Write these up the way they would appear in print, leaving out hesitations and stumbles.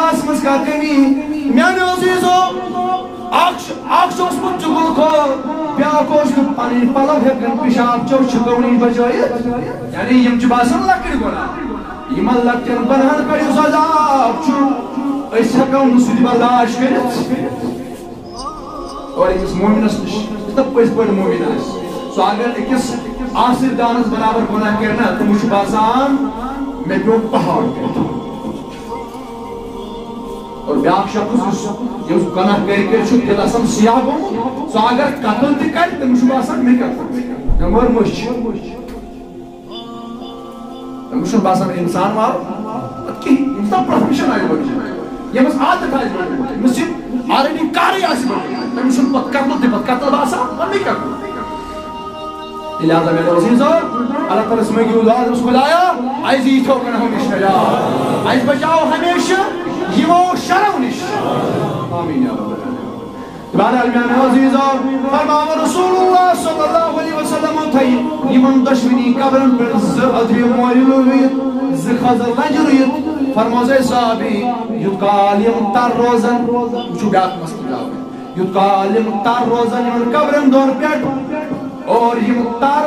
لباس مز کا کمی میانو عزیزو اکھ اوسمت چگل کھول بیاکھ اوس پنن پلو ہیکن پیشاب چو چھکونی بجٲیِتھ یعنی یم چھ باسان لکٕٹۍ گۄناہ یمن لکٹٮ۪ن گۄناہن پٮ۪ٹھ یُس عذاب چھُ أسۍ ہیکو نہٕ سُہ تہِ برداشت کٔرِتھ اور أکِس مومنس نِش یُس نہٕ پٔزۍ پٲٹھۍ مومن آسہِ سُہ اگر أکِس آصر دانس برابر گۄناہ کرِ نا تٔمِس چھُ باسان مےٚ پیوٚو پہاڑ کٔرِتھ اور بیاکھ شخص یُس گۄناہ کٔرۍ کٔرۍ چھُ دِل آسان سیاہ گوٚمُت سُہ اگر قتل تہِ کرِ تٔمِس چھُ باسان مےٚ کیٛاہ کوٚر مےٚ مٔر مٔچھ تٔمِس چھُنہٕ باسان اِنسان مارو پتہٕ کِہیٖنۍ ییٚمِس تام پروفیشن آسہِ بٔنِتھ ییٚمِس عادت آسہِ بٔنِتھ ییٚمِس یہِ آلریڈی کارٕے آسہِ بٔنِتھ تٔمِس چھُنہٕ پتہٕ قتل تہِ پتہٕ قتل باسان مےٚ کیٛاہ کوٚر لہذا میرے عزیزو اللہ تعالیٰ سے مانگیو دعا اس خدایا اَسہِ دِ یِتھیو گۄناہو نِش نجات اَسہِ بچاو ہمیشہ یِمو شرو نِش آمین یا رب العالمین بہرحال میانے عزیزو فرماو رسول اللہ صلی اللہ علیہ وسلم تھٲیِو یِمن دۄشوٕنی قبرن پٮ۪ٹھ زٕ أدرِ مورِ لُوِتھ زٕ خضر لنجہِ رُوِتھ فرموز اے صحابی یوٗت کال یِم تر روزن یہِ چھُ بیٛاکھ مسلہٕ بیٛاکھ یوٗت کال یِم تر روزن یِمن قبرن دۄن پٮ۪ٹھ اور یہ تار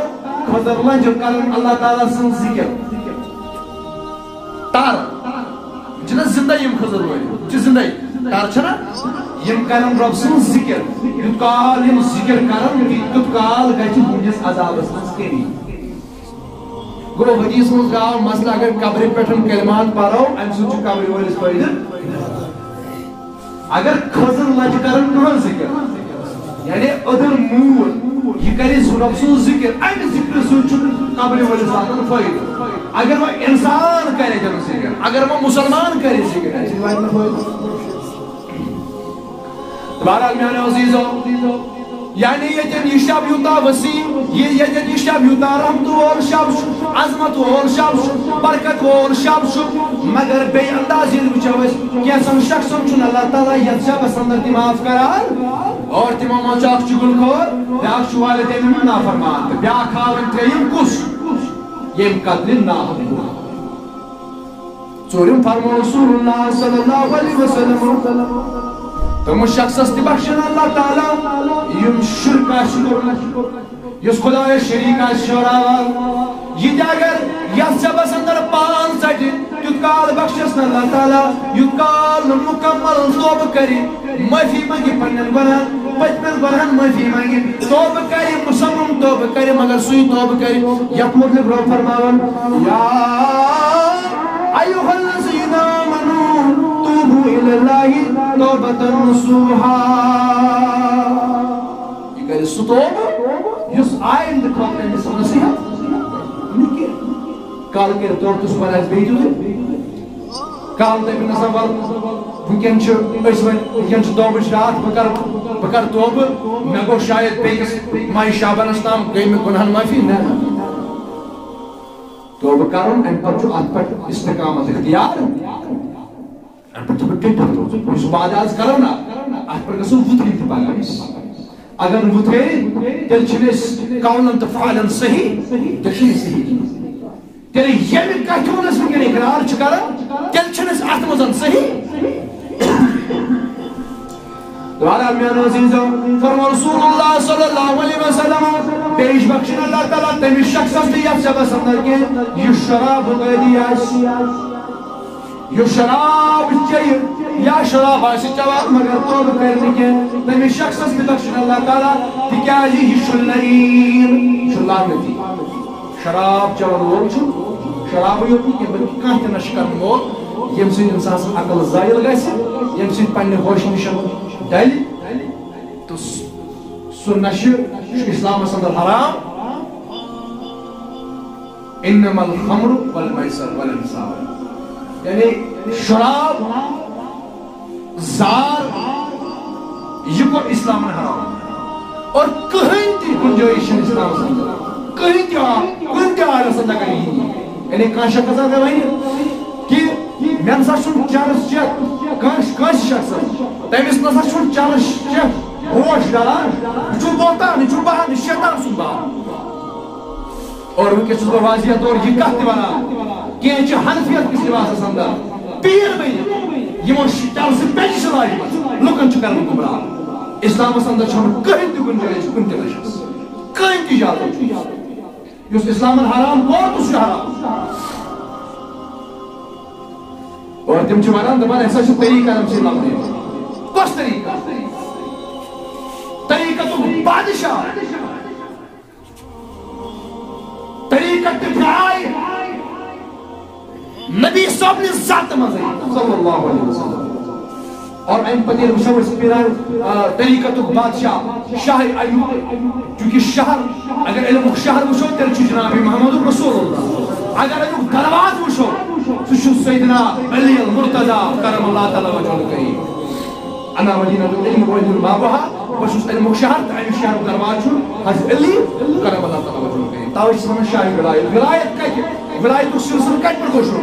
خضر لنج کرن اللہ تعالیٰ سن ذکر تار چھنا زندہ یم خضر روی چھ زندہ تار چھنا یم کرن رب سن ذکر یوت کال یم ذکر کرن تیوت کال گژھِ ہُنس عذابس منٛز کمی گوٚو حدیث منٛز گاو مسئلہ اگر قبرِ پٮ۪ٹھ کلمات پرو امہِ سۭتۍ چھُ قبرِ وٲلِس فٲیدٕ اگر خضر لنج کرن کٕہٕنۍ ذکر یعنی أدٕر موٗل یہ کرے رب سن ذکر امہ ذکر سۭتۍ چھُ قبرِ وٲلِس واتان فٲیدٕ اگر وۄنۍ انسان کرے تٔمۍ ذکر اگر وۄنۍ مُسلمان کرے ذکر امہِ سۭتۍ واتہِ نہٕ فٲیدٕ بہرحال میانیو عزیزو یعنی ییٚتٮ۪ن یہِ شب یوٗتاہ وسیع ییٚتٮ۪ن یہِ شب یوٗتاہ رحمتہٕ وول شب چھُ عظمت وول شب چھُ برکت وول شب چھُ مگر بیٚیہِ انداز ییٚلہِ وٕچھو أسۍ کینٛژن شخصن چھُنہٕ اللہ تعالیٰ یتھ شبس اندر تہِ معاف کران اور تِمو منٛز چھُ اکھ چُگل خور بیاکھ چھُ والدینن ہُنٛد نافرمان تہٕ بیاکھ ہاوٕنۍ ترٛیٚیِم کُس ییٚمۍ قتلہِ ناحق کوٚر ژوٗرِم فرموو رسول اللہ صلی اللہ علیہ وسلم تٔمِس شخصس تہِ بخشن اللہ تعالیٰ یِم شرک آسہِ کوٚرمُت یُس خۄدایس شریٖک آسہِ شوراوان یہِ تہِ اگر یتھ شبس اندر پان ژٹہِ تیُت کال بخشس نہٕ اللہ تعالیٰ یُت کال نہٕ مُکمل توبہٕ کرِ معٲفی منگہِ پننٮ۪ن گۄناہن پٔتمٮ۪ن گۄناہن معٲفی منگہِ توبہٕ کرِ مُصمم توبہٕ کرِ مگر سُے توبہٕ کرِ یتھ مُتعلق رۄب فرماوان یا ایُّہا الذین آمنوا توبوا الی اللہ توبۃ نصوحا یہ کرِ سُہ توبہٕ یُس آیندٕ خٲطرٕ أمِس نصیحت کال کٔرِتھ توبہٕ تہٕ صُبحن آسہِ بیٚیہِ تیُتھُے کال دَپہِ نسا وَل وٕنکٮ۪ن چھُ أسۍ وۄنۍ وٕنکٮ۪ن چھُ توبٕچ رات بہٕ کرٕ توبہٕ مےٚ گوٚو شاید بیٚیِس ماہِ شابنس تام گٔے مےٚ گۄناہن معٲفی نہ توبہٕ کرُن امہِ پتہٕ چھُ اتھ پٮ۪ٹھ استقامت اختیار امہِ پٮ۪ٹھ چھُ بہٕ ڈٔٹِتھ روزُن یُس بعد آز کرو نا اتھ پٮ۪ٹھ گژھو وُترِتھ تہِ پگاہ أسۍ اگر نہٕ وُترے تیٚلہِ چھِنہٕ أسۍ قولن تہٕ فعلن صحیح تیٚلہِ چھِنہٕ أسۍ صحیح تیٚلہِ ییٚمہِ کتھِ ہُنٛد أسۍ وٕنکٮ۪ن اقرار چھِ کران تیٚلہِ چھِنہٕ أسۍ اتھ منٛز صحیح بہرحال میانو عزیزو فرمو رسول اللہ صلی اللہ علیہ وسلم پیش بخشن اللہ تعالیٰ تٔمِس شخصس تہِ یتھ شبس اندر کہِ یُس شراب غٲدی آسہِ یُس شراب چیٚیہِ یا شراب آسہِ چٮ۪وان مگر توبہٕ کرِ نہٕ کینٛہہ تٔمِس شخصس تہِ بخشن اللہ تعالیٰ تِکیٛازِ یہِ چھُ لعیٖن یہِ چھُ لعنتی شراب چٮ۪وان وول چھُ شرابٕے یوت نہٕ کینٛہہ بلکہِ کانٛہہ تہِ نشہٕ کرن وول ییٚمہِ سۭتۍ انسان سٕنٛز عقل زٲیِل گژھِ ییٚمہِ سۭتۍ پننہِ ہوش نِش ڈلہِ تہٕ سُہ نشہٕ چھُ اسلامس اندر حرام انما الخمر والمیسر والانصاب یعنی شراب زار یہ کوٚر اسلامن حرام اور کٕہٕنۍ تہِ گُنجٲیِش چھنہٕ اسلامس اندر کٕہٕنۍ تہِ کُنہِ تہِ حالس اندر کرِ یعنی کانٛہہ شخص اگر وَنہِ کہ مےٚ نسا چھُنہٕ چرس چٮ۪تھ کٲنٛسہِ شخصس تٔمِس نسا چھُنہٕ چرس چٮ۪تھ ہوش ڈلان یہِ چھُ بہتان یہِ چھُ بہان یہِ چھُ شیطان سُنٛد بہان اور وٕنکٮ۪س چھُس بہٕ واضح طور یہِ کتھ تہِ ونان کینٛہہ چھِ حنفیت کِس لباسس اندر پیٖر بٔنِتھ یمو چل سے پیچ لاجمت لکن کرن گمراہ اسلامس اندر چھن کہیں تہ گنجائش کن تہ نشس کہیں تہ اجازت یس اسلامن حرام کوٚر تہ سُہ حرام اور تم چھ ونان دپان ایسا چھ طریقہ ہم سے لبنے کس طریقہ طریقہ تو بادشاہ طریقہ دفاعی نبی صاحب نے ذات مزے صلی اللہ علیہ وسلم اور این پتیر وشور سپیران طریقہ تو بادشاہ شاہ ایوب چونکہ شہر اگر علم شہر وشو تیل چھ جناب محمد رسول اللہ اگر ایوب درواز وشو سو سیدنا علی المرتضی کرم اللہ تعالی وجہ الکریم انا مدینہ العلم وعلم بابها بشوس علم شهر تعين شهر درواجو حضرت علي كرم الله تعالى وجهه تاوش سمن شاهي ولاية كايت ولاية السلسل كايت برگوشو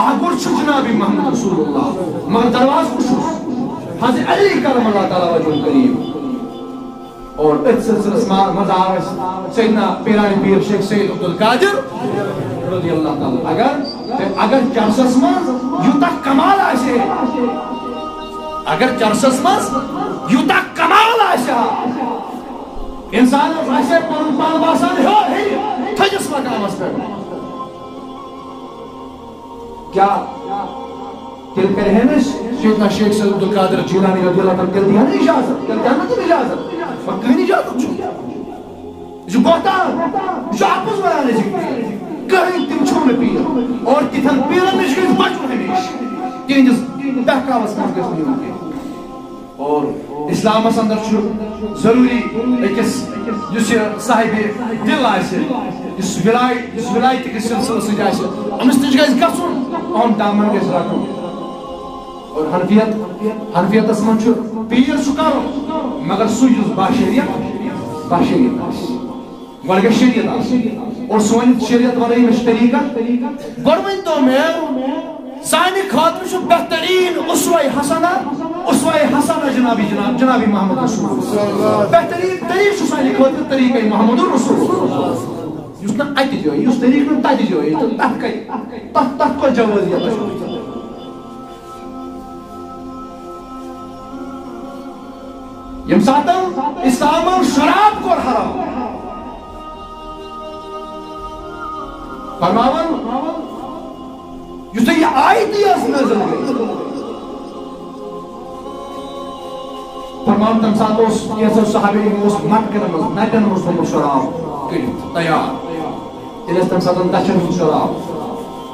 آگور چھو جنابی محمد رسول اللہ مگر درواز بشوس حضرت علي كرم الله تعالى وجهه الكريم اور ات سلسل مزارس سیدنا پیرانی پیر شیخ سید عبدالقادر رضی اللہ تعالی اگر چرسس من یوتا کمال آسے اگر چرسس مز یوتا کمال آسا انسان آسے پن پان باسان ہے تھجس مقامس پہ کیا تیل کرے ہیں سیدنا شیخ سید عبدالقادر جیلانی رضی اللہ تعالی تیل دیا نا اجازت تیل دیا نا تم اجازت فکر اجازت چھو جو بہتان جو آپس برانے سکتے کہیں تم چھوڑ پیر اور تیتھن پیرن نشکیز بچو ہمیش تینجز بہکاوس مز گژھِ نہٕ یُن اور اسلامس اندر چھُ ضروری أکِس یُس یہِ صاحبِ دل آسہِ یُس ولایتٕکۍ سلسلہٕ سۭتۍ آسہِ أمِس نِش گژھِ گژھُن أہُنٛد دامن گژھِ رٹُن اور حنفیتس منٛز چھُ پیٖر چھُ کرُن مگر سُہ یُس باشریت آسہِ گۄڈٕ گژھِ شریعت آسٕنۍ اور سون شریعت ونٲیِو مےٚ طریقہ گۄڈٕ ؤنۍتو مےٚ سانہِ خٲطرٕ چھُ بہتریٖن اسوہ حسنہ جنابی محمد رسول بہتریٖن طریقہٕ چھُ سانہِ خٲطرٕ طریقہ محمد رسول یُس نہٕ اَتہِ جایہِ یُس طریقہٕ نہٕ تَتہِ جایہِ تہٕ تَتھ کَتہِ تَتھ کوٚر جوٲزیت ییٚمہِ ساتہٕ اِسلامن شراب کوٚر حرام فرماون یُس یہ آیت ٲس نازل گٔمٕژ فرماون تَمہِ ساتہٕ اوس کینٛژو صحابی اوس مٹکن منٛز نٹٮ۪ن منٛز تھوٚمُت شراب کٔرِتھ تیار تیٚلہِ ٲس تَمہِ ساتہٕ دَچھن ہُنٛد شراب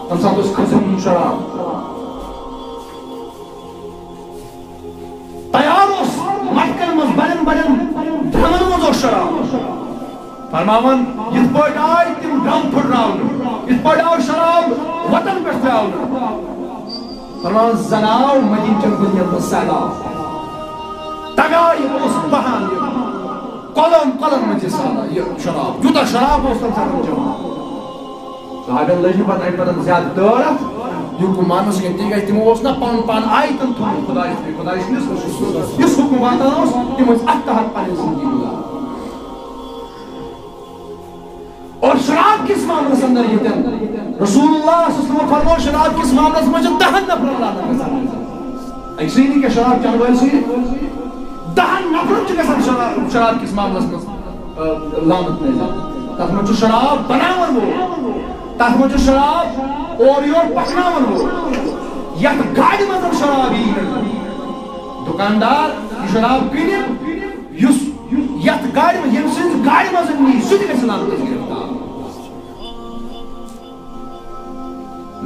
تَمہِ ساتہٕ اوس کھٔزن ہُنٛد شراب تیار اوس مٹکن منٛز بڑٮ۪ن ڈرمن منٛز اوس شراب فرماون یِتھ پٲٹھۍ آے تِم ڈرم پھٕٹراونہٕ یِتھ پٲٹھۍ آو شراب وطن پٮ۪ٹھ ترٛاونہٕ فرماون زن آو مدیٖنہٕ چٮ۪ن دُنیاہن منٛز سہلاب تگایہِ اوس بہان کۄلن منٛز یہِ سہلاب یہِ شراب یوٗتاہ شراب اوس تَمہِ ساتہٕ جمع صحابن لٔج نہٕ پتہٕ اَمہِ پتہٕ زیادٕ تٲر اَتھ یہِ حُکم ماننس کینٛہہ تِکیٛازِ تِمو اوس نا پنُن پان آیتن تھوٚمُت خۄداے سٕنٛدِس یُس حُکم واتان اوس تِم ٲسۍ اَتھ تحت پنٕنۍ زندگی گُزاران اور شراب کس معاملس اندر یتن رسول اللہ صلی اللہ علیہ وسلم فرمو شراب کس معاملس میں 10 نفر لعنت گژھان ایسے نہیں کہ شراب چن وٲلۍ سۭتۍ 10 نفر چھِ گژھان شراب کس معاملس منٛز لعنت نٲزِل تتھ منٛز چھُ شراب بناون وول تتھ منٛز چھُ شراب اور یور پکناون وول یتھ گاڑِ منٛز شراب یی دکاندار یہِ شراب کٕنہِ یُس یتھ گاڑِ منٛز ییٚمہِ سٕنٛزِ گاڑِ منٛز نی سُہ تہِ گژھِ لعنتس گرفتار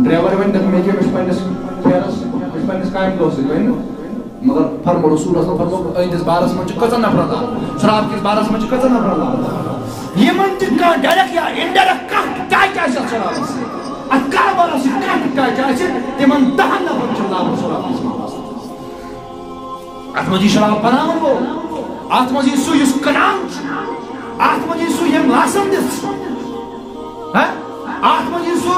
ڈرائیور ون دپ مےٚ کیٛاہ پننس پھیرس پننس کامہِ دۄہس سۭتۍ ونہِ مگر فرمو رسول اللہ فرمو أہنٛدِس بارس منٛز چھِ کٔژن نفرن لعنت شراب کِس بارس منٛز چھِ کٔژن نفرن لعنت یِمن تہِ کانٛہہ ڈایریکٹ یا انڈایریکٹ کانٛہہ تہِ ٹچ آسہِ اتھ شرابس سۭتۍ اتھ کاربارس سۭتۍ کانٛہہ تہِ ٹچ آسہِ تِمن 10 نفرن چھِ لعنت شراب کِس معاملس اتھ منٛز یی شراب بناون وول اتھ منٛز یی سُہ یُس کٕنان چھُ اتھ منٛز یی سُہ ییٚمۍ لاسن دِژ چھُ اتھ منٛز یی سُہ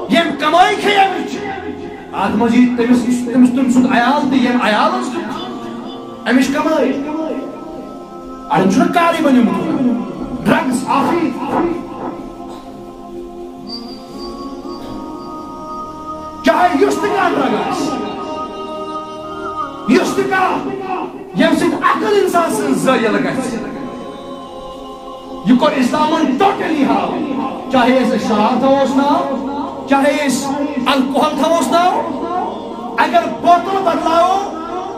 ییٚمۍ کمٲے کھیٚیمٕچ اتھ منٛز یی تٔمِس تٔمۍ سُنٛد عیال تہِ ییٚمۍ عیالس دیُت امِچ کمٲے اڑٮ۪ن چھُنہٕ کارٕے بنیومُت ڈرگس آفی چاہے یُس تکان رگاس یس تکان یم سید عقل انسان سن زائل گژھِ یہ کور اسلامن ٹوٹلی ہاو چاہے اس شراب تھوس ناو چاہے اس الکوہل تھوس ناو اگر بوتل بدلاو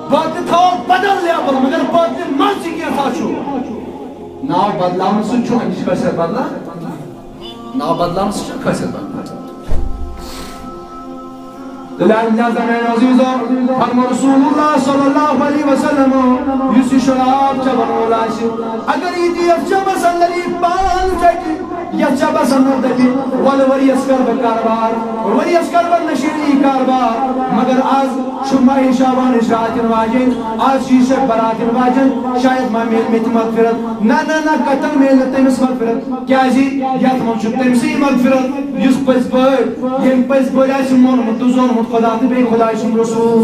بوتل تھو بدل لیبل مگر بوتل منسی کیا تھا چھو ناو بدلاو سن چھو انیش خیصیت بدلا ناو بدلاو سن چھو خیصیت بدلا دلائل زمان عزیزو فرم رسول اللہ صلی اللہ علیہ وسلم یسی شراب چبنو لاشی اگر ایدی افجب سندری پان چکی یا چبا سندردی وری اسکر بکاربار وری اسکر بنشیری کاربار مگر آز شمائی شابان اشراتن واجن آز شیشک براتن واجن شاید ما میل میتی مغفرت نا قتل میل تیمس مغفرت کیا جی یاد منشو تیمسی مغفرت یس پس بڑ یم پس بڑ آسی مون متوزون خدا بے خدا شم رسول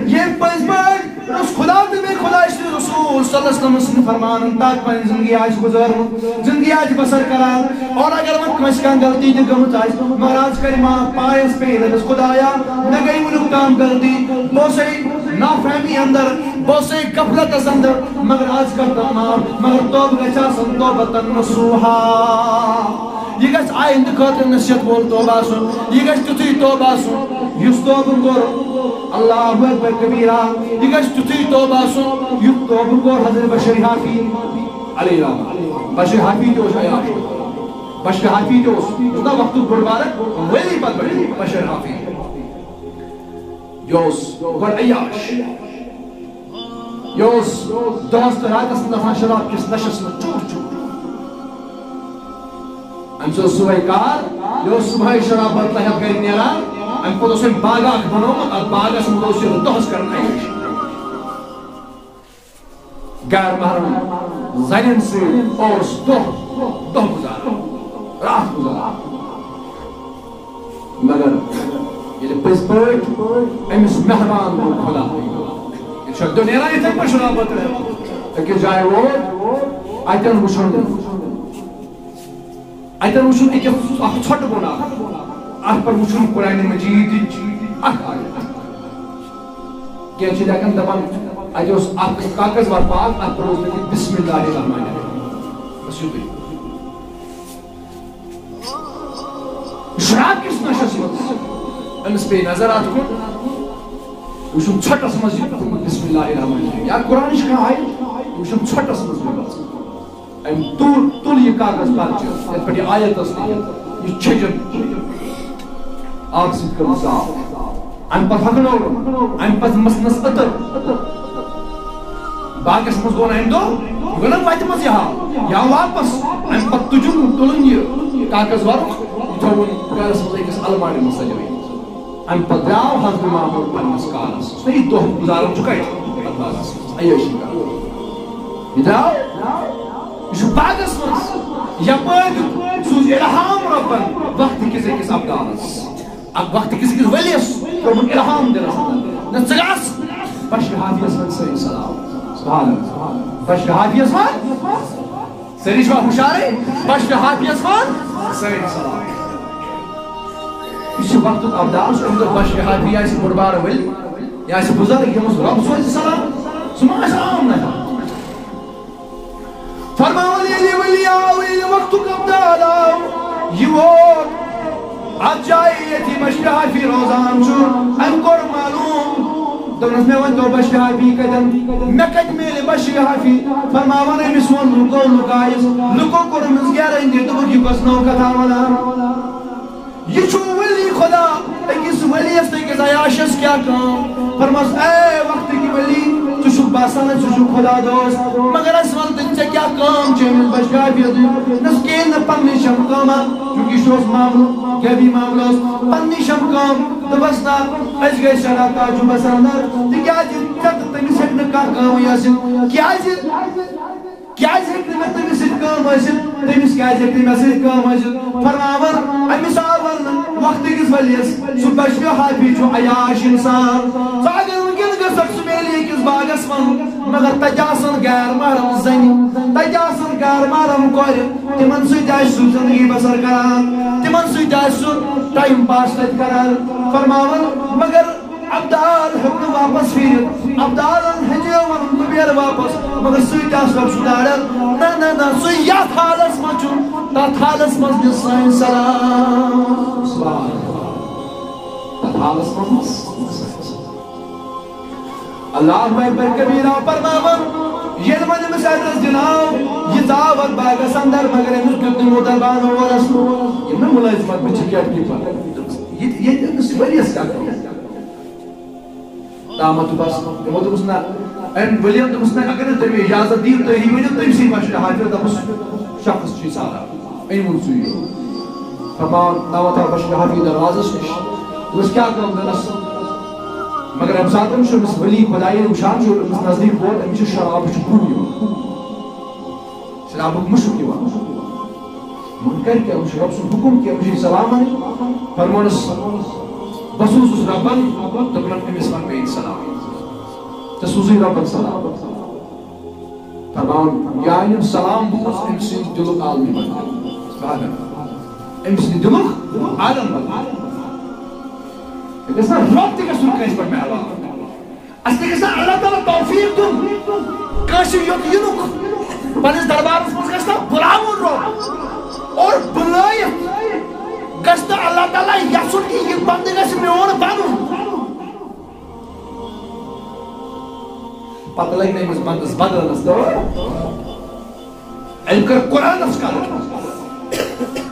یہ پس بڑ اس خدا بے خدا شم رسول صلی اللہ علیہ وسلم فرمان تاک پانی زندگی آج گزر زندگی آج بسر کران اور اگر من کمشکان غلطی دی گمت آج مہاراج کریمہ پائس پہ رس خدایا نگئی ملک کام غلطی بوسے نافہمی اندر بوسے غفلت اندر مگر آج کرتا مگر توب گچا سن توبتن نصوحا یہ گھس آئند خاطر نصیحت بول توبہ سن یہ گھس تتھی توبہ سن یس توبہ گر اللہ اکبر کبیرہ یہ گھس تتھی توبہ سن یس توبہ گر حضرت بشر حافی علیہ رحمہ بشر حافی جو شایعات بشر حافی جو اتنا وقت بڑبارک ویلی پت بڑی بشر حافی یوس گڑ عیاش یوس دوست راتس نفان شراب کس نشس میں چور چور ام سو صبح کار یو صبح شراب بطلہ ہے گئی نیران ام کو دوسرے باغا بنو اور باغا سے دوسرے دوست کرنا ہے غیر محرم زنین سے اور دو گزارا رات گزارا مگر یہ پس پوٹ امس مہربان کو خدا یہ شکل نیران یہ تک پر شراب بطلہ ہے لیکن جائے وہ آئیتن وشن ایتن وچھن ایک چھٹ گونا ات پر وچھن قرآن مجید اک آیت کیا چھ لیکن دپان اتہ اس اک کاغذ وار پاک ات پر اوس لکھت بسم اللہ الرحمن الرحیم بس یوتُے شراب کس نشس مز امس پے نظر ات کن وچھن چھٹس مز بسم اللہ الرحمن الرحیم یا قرآن کھانا آیت وچھن چھٹس مز ام تول یہ کاغذ پرچہ یہ پڑی آیت اس نے یہ چھجن آپ سے کرو صاحب ام پر حقنو ام پر مسنس اتر باقس مز گونا ام دو گونا وائت مز یہاں یا واپس ام پر تجن تولن یہ کاغذ ورق تھون گرس مز ایکس الماری مسجوی ام پر دراو حضر معمول پنس کارس اس نے یہ دو گزارم چکا ہے ایشی کا یہ دراو یہ باغس مز یپٲرۍ سوٗز اِلہام رۄبن وقت کِس أکِس ابدالس وقت کِس أکِس ؤلِیس کوٚرمُت اِلہام دِلس نہ ژٕ گژھ بشر حافیس منٛز سٲری سلام سبحان اللہ بشر حافیس منٛز سٲری چھوا ہُشارے بشر حافیس منٛز سٲری سلام یہ چھُ وقتُک ابدال سُہ اَمہِ دۄہ بشر حافی آسہِ بوٚڑ بارٕ ؤلۍ یا آسہِ بُزرگ ییٚمِس رۄب سوزِ سلام سُہ ما آسہِ عام نفر فرماؤں لیلی ولی آؤ لیلی وقت کبدال آؤ یہ وقت آج جائے یہ تھی بشر حافی روزان چور ام کور معلوم دونس میں ون تو بشر حافی قدم میں کت میلے بشر حافی فرماؤں نے مسون لکو لکائیس لکو کرمز گیارہ اندی تو بکی بسنو کتا والا یہ چھو ولی خدا ایکس ولی است ایکس عیاشس کیا کام فرماؤں اے وقت کی ولی تو شک باسان ہے تو شک خدا دوست مگر اس وقت انچہ کیا کام چیمن بشکا بیدو نسکین پنی شم کاما چونکہ شوز معاملو کیا بھی معاملوس پنی شم کام تو بسنا اج گئی شرح تاجو بساندر تو کیا جی تک تمی سکن کا کام یاسن کیا جی میں تمی سکن کام یاسن تمی سکن کام یاسن فرماور امی ساول وقت کس ولیس سو بشکا حافی چو عیاش انسان ساگر انکن گژھکھ ژٕ میلی أکِس باغس منٛز مگر تتہِ آسن غیر محرم زنہِ تتہِ آسن غیر محرم کورِ تِمن سۭتۍ آسہِ سُہ زندگی بسر کران تِمن سۭتۍ آسہِ سُہ ٹایم پاس تتہِ کران فرماوان مگر ابدال ہیوٚک نہٕ واپس پھیٖرِتھ ابدالن ہیٚژیو ونُن بہٕ بیرٕ واپس مگر سۭتۍ آسہٕ رۄب سُہ داران نہ نہ نہ سُہ یتھ حالس منٛز چھُ تتھ حالس منٛز دِ سٲنۍ سلام تتھ حالس منٛز اللہ اکبر کبیرہ فرماوان ییٚلہِ وۄنۍ أمِس ایڈرس دِناو یہِ ژاو اتھ باغس اندر مگر أمِس دیُت نہٕ مُدربان اورس یِم نہ مُلٲزِمت مےٚ چھِ گیٹ کیٖپر ییٚتہِ أمِس ؤریس کیٛاہ تامت بس تِمو دوٚپُس نہ أمۍ ؤلِیَن دوٚپُس نہ اگر نہٕ تُہۍ مےٚ اِجازت دِیِو تُہۍ ؤنِو تٔمسٕے مشورٕ حافظ دوٚپُس شخص چھُے سارا أنۍ ووٚن سُے فرمان ناوت آو بشیر حافظ دروازس نِش دوٚپُس کیٛاہ کٲم دوٚپُس مگر اَمہِ ساتہٕ چھُ أمِس ؤلی خۄدایَن وٕچھان چھُ أمِس نزدیٖک ووت أمِس چھُ شرابٕچ بُو یِوان شرابُک مُشُک یِوان وۄنۍ کَرِ کیٛاہ وۄنۍ چھُ رۄب سُنٛد حُکُم کہِ أمِس چھِ سلام اَنٕنۍ فرمونَس بہٕ سوٗزُس رۄبن دوٚپُن أمِس وَن مےٚ سلام ژےٚ سوٗزٕے رۄبن سلام فرمان یہِ آیہِ نہٕ سلام بوٗز أمۍ سٕنٛدِ دِلُک عالمہِ بَدل أمۍ سٕنٛدِ دِلُک عالم بَدل گژھِ نا رۄب تہِ گژھُن کٲنٛسہِ پٮ۪ٹھ مہربان اَسہِ تہِ گژھِ نا اللہ تعالیٰ توفیٖق دیُن کٲنٛسہِ یوٚت یِنُک پنٛنِس دربارس منٛز گژھِ نا بُلاوُن رۄب اور بُلٲیِتھ گژھِ نہٕ اللہ تعالیٰ یژھُن کہِ یہِ بنٛدٕ گژھِ میون بنُن پتہٕ لگہِ نہٕ أمِس بنٛدس بدلنس تہٕ أمۍ کٔر قرآنس کَتھ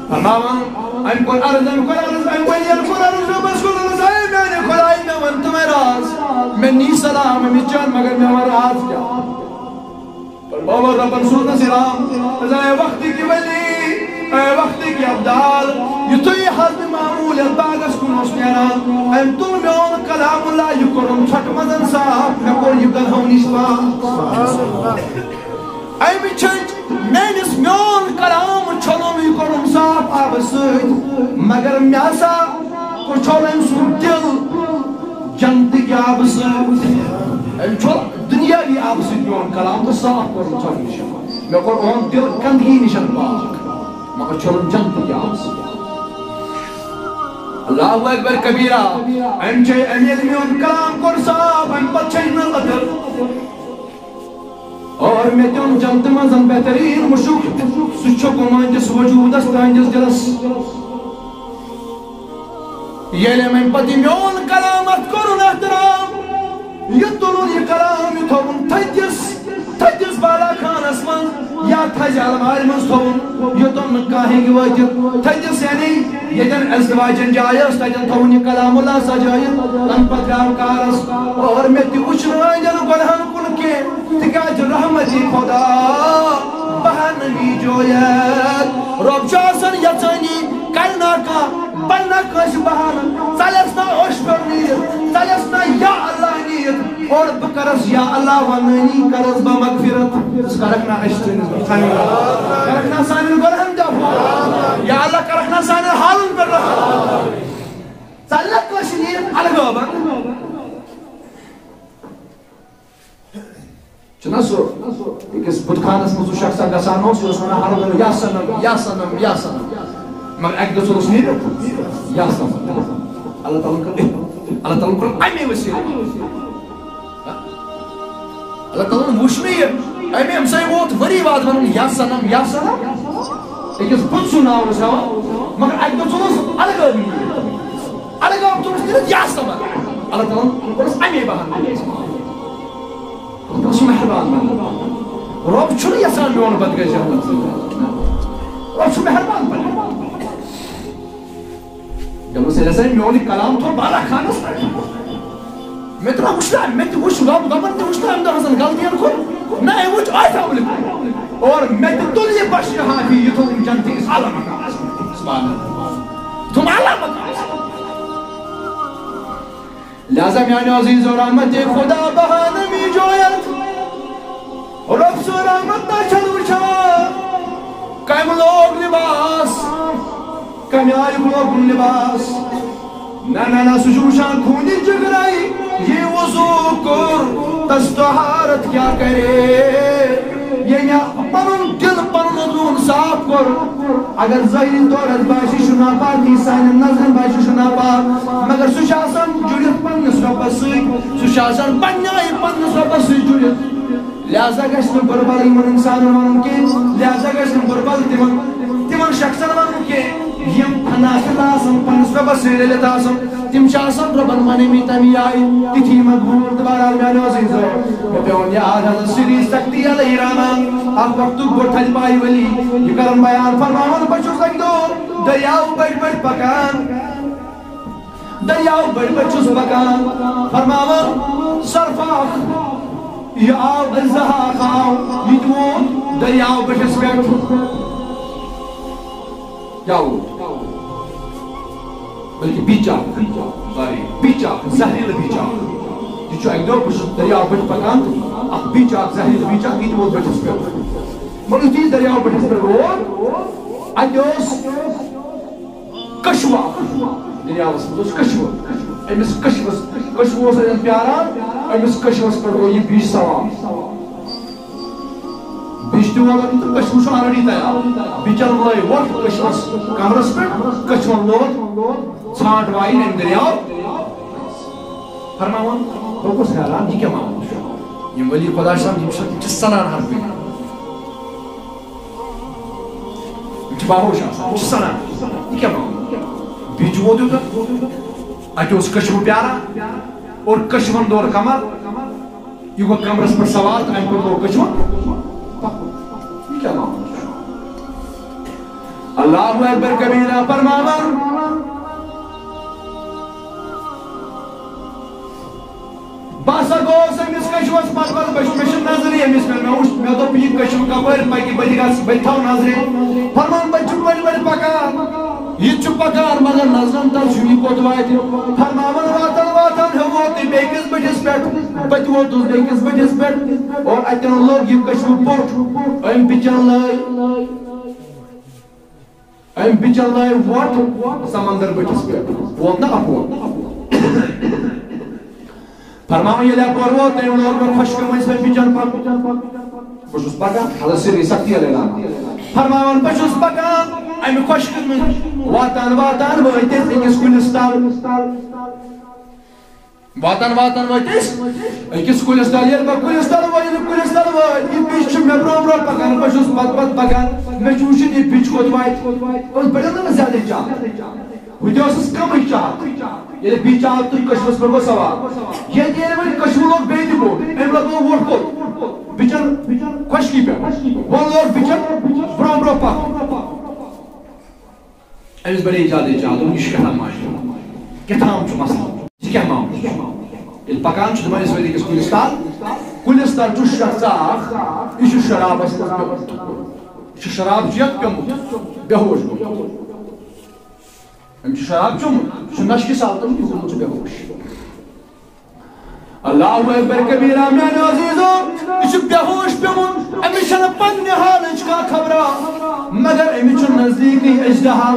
فرماوان أمۍ کوٚر عرض أمۍ ؤنۍ ییٚلہِ قرآنس رۄبس کُن اے میانہِ خۄداے مےٚ وَن تہٕ مےٚ راز مےٚ نی سلام أمِس چون مگر مےٚ وَن راز کیٛاہ فرماوان رۄبن سوٗزنس رام اے وقتٕکۍ ولی اے وقتٕکۍ ابدال یُتھُے یہِ حضرِ معموٗل یتھ باغس کُن اوس نیران أمۍ تُل میون کلام اللہ یہِ کوٚرُن ژھۄٹہٕ منٛز صاف مےٚ کوٚر یہِ گدہو نِش صاف أمۍ چھٔج میٲنِس میون کلام چھوٚلُم یہِ کوٚرُم صاف آبہٕ سۭتۍ مگر مےٚ ہسا چھوٚل أمۍ سُنٛد دِل جنتٕکۍ آبہٕ سۭتۍ أمۍ چھوٚل دُنیٲوی آبہٕ سۭتۍ میون کلام تہٕ صاف کوٚرُم ژھۄٹہٕ نِش مےٚ کوٚر اُہُنٛد دِل گنٛدگی نِش پاک مگر چھوٚلُم جنتٕکۍ آبہٕ سۭتۍ اللہ اکبر کبیرہ أمۍ ییٚلہِ میون کلام کوٚر صاف أمۍ پتہٕ چھٔج مےٚ لٔکٕر اور مےٚ دیُن جنتہٕ منٛز بہتریٖن مُشُک سُہ چھُکُن میٲنِس وجوٗدس تُہنٛدِس دِلس ییٚلہِ أمۍ پتہٕ یہِ میون کلام اتھ کوٚرُن احترام یہِ تُلُن یہِ کلام یہِ تھوٚوُن تھٔدِس بالا خانس منٛز یا تھزِ المارِ منٛز تھوٚوُن یوٚتن نہٕ کانٛہہ ہیٚکہِ وٲتِتھ تھٔدِس یعنی ییٚتٮ۪ن ازدواجن جاے ٲس تتٮ۪ن تھوٚوُن یہِ کلام اللہ سجٲیِتھ تمہِ پتہٕ درٛاو کارس اور مےٚ تہِ وٕچھ نہٕ أنٛدٮ۪ن گۄنہن کُن کینٛہہ تِکیٛازِ رحمتی خۄدا بہٕ ہنہٕ نیٖجویت رۄب چھُ آسان یژھٲنی کرِ نا کانٛہہ بنہِ نا کٲنٛسہِ بہانہٕ ژَلٮ۪س نا اوٚش پٮ۪ٹھ نیٖرِتھ ژَلٮ۪س نا یا اللہ نیٖرِتھ اور بہٕ کرس یا اللہ ونٲنی کرس بہٕ مغفرت ژٕ کرکھ نا اَسہِ کرکھ نا سانٮ۪ن گۄنہن تہِ عفو یا اللہ کرکھ نا سانٮ۪ن حالن پٮ۪ٹھ رحم ژَلہِ نا کٲنٛسہِ نیٖرِتھ الگٲبن چھُنا سُہ أکِس بُتہٕ خانس منٛز سُہ شخصا گژھان اوس یہِ اوس ونان ہر وقت یا صنم یا صنم یا صنم مگر اکہِ دۄہ ژوٚلُس نیٖرِتھ یا صنم اللہ تعالیٰ تعالیٰ کوٚر اَمے وسیٖلہٕ اللہ تعالیٰ وٕچھ مےٚ یہِ أمۍ سۭتۍ ووت ؤری واد وَنُن یا صنم أکِس بُتہٕ سُنٛد ناو اوس ہاوان مگر اکہِ دۄہ ژوٚلُس الگٲب ژوٚلُس نیٖرِتھ یا صنم اللہ تعالیٰ کوٚرُس اَمے بہانہٕ رۄب چھُ مہربان رۄب چھُنہٕ یژھان میون بد گژھِ رۄب چھُ مہربان دوٚپُس ییٚلہِ ہسا میون یہِ کلام تھوٚو بالا خانس پٮ۪ٹھ مےٚ ترٛاو وٕچھناو مےٚ تہِ وٕچھ رۄبن تہِ وٕچھناو أمۍ دۄہ ہسا غلطین کُن نہ أمۍ وٕچھ آیت عملہِ کُن اور مےٚ تہِ تُل یہِ بشیر حافظ یہِ تھوٚوُم جنتٕکِس اعلیٰ مقامس سبحان اللہ تھوٚوُم اعلیٰ مقامس لہذا میانیو عزیزو رحمت خدا بہانہٕ میٖجویت رۄب سُنٛد رحمت نہ چھنہٕ وٕچھان کمہِ لوگ لباس کمہِ آیُک لوگُن لباس نا سجوشان خونی جگرائی یہ وضو کر تستحارت کیا کرے یہ پنن دل پنن ادون صاف کر اگر ظاہری طورت باشی شنا پاکی سان نظر باشی شنا پاک مگر سشاسن جڑت پنس ربس سشاسن پنیائی پنس ربس جڑت لہذا گشن بربل ایمن انسان ونن کے لہذا گشن بربل تمن شخصن ونن کے یم پناہت آسن پنس ربس لیلت آسن تم شاسن ربن منی می تمی آئی تیتھی مقبول دوبارہ میانی عزیزو میں پیون یاد حضرت سری سکتی علیہ رامان اب وقت گوٹھل بائی ولی یہ کرم بیان فرماون بچو سکتو دریاو بڑھ بڑھ پکان دریاو بڑھ بڑھ چس پکان فرماون صرفاق یہ آو ازہا خاو یہ دون دریاو بڑھ اس بیٹھ جاؤ بلکہ بیچا بیچا زہریل بیچا یہ چھو ایک دو پشت دریاو بچ پکان اک بیچا زہریل بیچا یہ وہ بچ اس پر ملوٹی دریاو بچ اس پر وہ ادیوس کشوا دریاو اس پر کشوا ایمس کشوا سے پیارا ایمس کشوا پر وہ یہ بیچ سوا بیچتے ہوئے تو کشوا شو آرڑی تایا بیچا ملائی وقت کشوا کامرس پر کشوا لوت چھانٹ وائی نیم دریاو فرماون بکو سیاران یہ کیا معامل یہ ولی خدا شام یہ شکل چس سنان حرف بھی یہ باہوش آسان چس سنان یہ کیا معامل بیچو وہ دیتا اچھو اس کشو پیارا اور کشون دور کمر یہ وہ کمرس پر سوار تو اینکو دور کشون یہ کیا معامل اللہ اکبر کبیرہ فرماون باسا گوز امس کشوس پتہ بشن نظری امس میں دوپ یہ کشو کپر پکی بتھو نظری فرمان بچ بڑی بڑی پکان یہ پکان مگر نظرن تل شوی کوت وات فرماون واتن واتن ہوت بیکس بٹس پٹ بت ووت بیکس بٹس پٹ اور اتن لوگ یہ کشو پٹ ام بچن لائے وٹ سمندر بٹس پٹ وہ نہ اپو فرماؤں یہ لیا پور ہوتے ہیں لوگ میں خوش کم اس میں پیچھن پر بشوس پاکا حضرت سری سکتی علیہ السلام فرماؤں بشوس پاکا ایم خوش کم واتان وائتے ایکس کلستان واتان وائتے ایکس کلستان یہ با کلستان وائتے یہ پیچھ میں برو پکان بشوس پت پکان میں چوشن یہ پیچھ کود وائتے اس بڑے میں زیادہ چاہتا وہ اس کم ہی چاہتا یہ بیچ آپ تو کشمس پر وہ سوال یہ دینے میں کشمر لوگ بیٹی کو ایم لوگ ووٹ کو بیچن خوشکی پہ وہ لوگ بیچن برو پاک ایمس بڑے اجادے چاہتا ہوں یہ شکرہ معاشرہ کتام چھو مسئلہ یہ کیا معاملہ یہ پکان چھو دمائی سویدی کس کلستان چھو شخصاق یہ چھو شراب اس پر شراب جیت کم بے ہوش کو ہم شراب چم سنش کی سالتم کی حکومت بے ہوش اللہ اکبر کبیرہ میان عزیزو اس بے ہوش پہ من امی شن پن حالج کا خبرہ مگر امی چن نزدیک نہیں اجدہا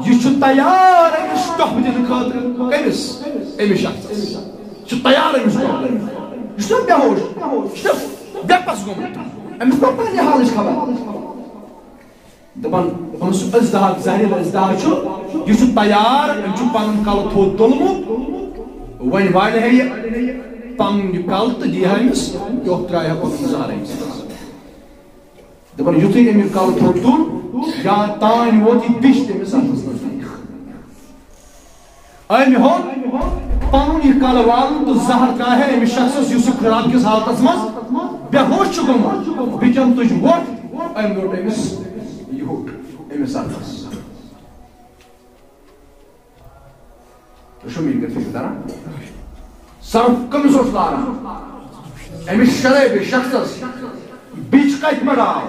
یہ چھو تیار امی شتوح بدن خاطر کمیس امی شخص چھو تیار امی شتوح یہ چھو بے ہوش بے پس گمت امی شن پن حالج خبرہ دبان ہمس ازدہا ظاہر ازدہا چھو یہ چھو تیار ام چھو پن کل تھو تلمو وین وائل ہے یہ پن کل تو دی ہے امس یہ ترائی ہے پن زار امس دبان یوتی امی کل تھو تل یا تان ووتی بیشت امس آفس نزدیک امی ہون پن یہ کل وال تو زہر کا ہے امی شخص یوسف خراب کس حالت مز بے ہوش چھو گم بیچن تجھ ووٹ امی ووٹ امس يهود المسافس شو مين قلت في الدرع صرف كم صوت لارا امش شريب الشخص بيش قايت مداو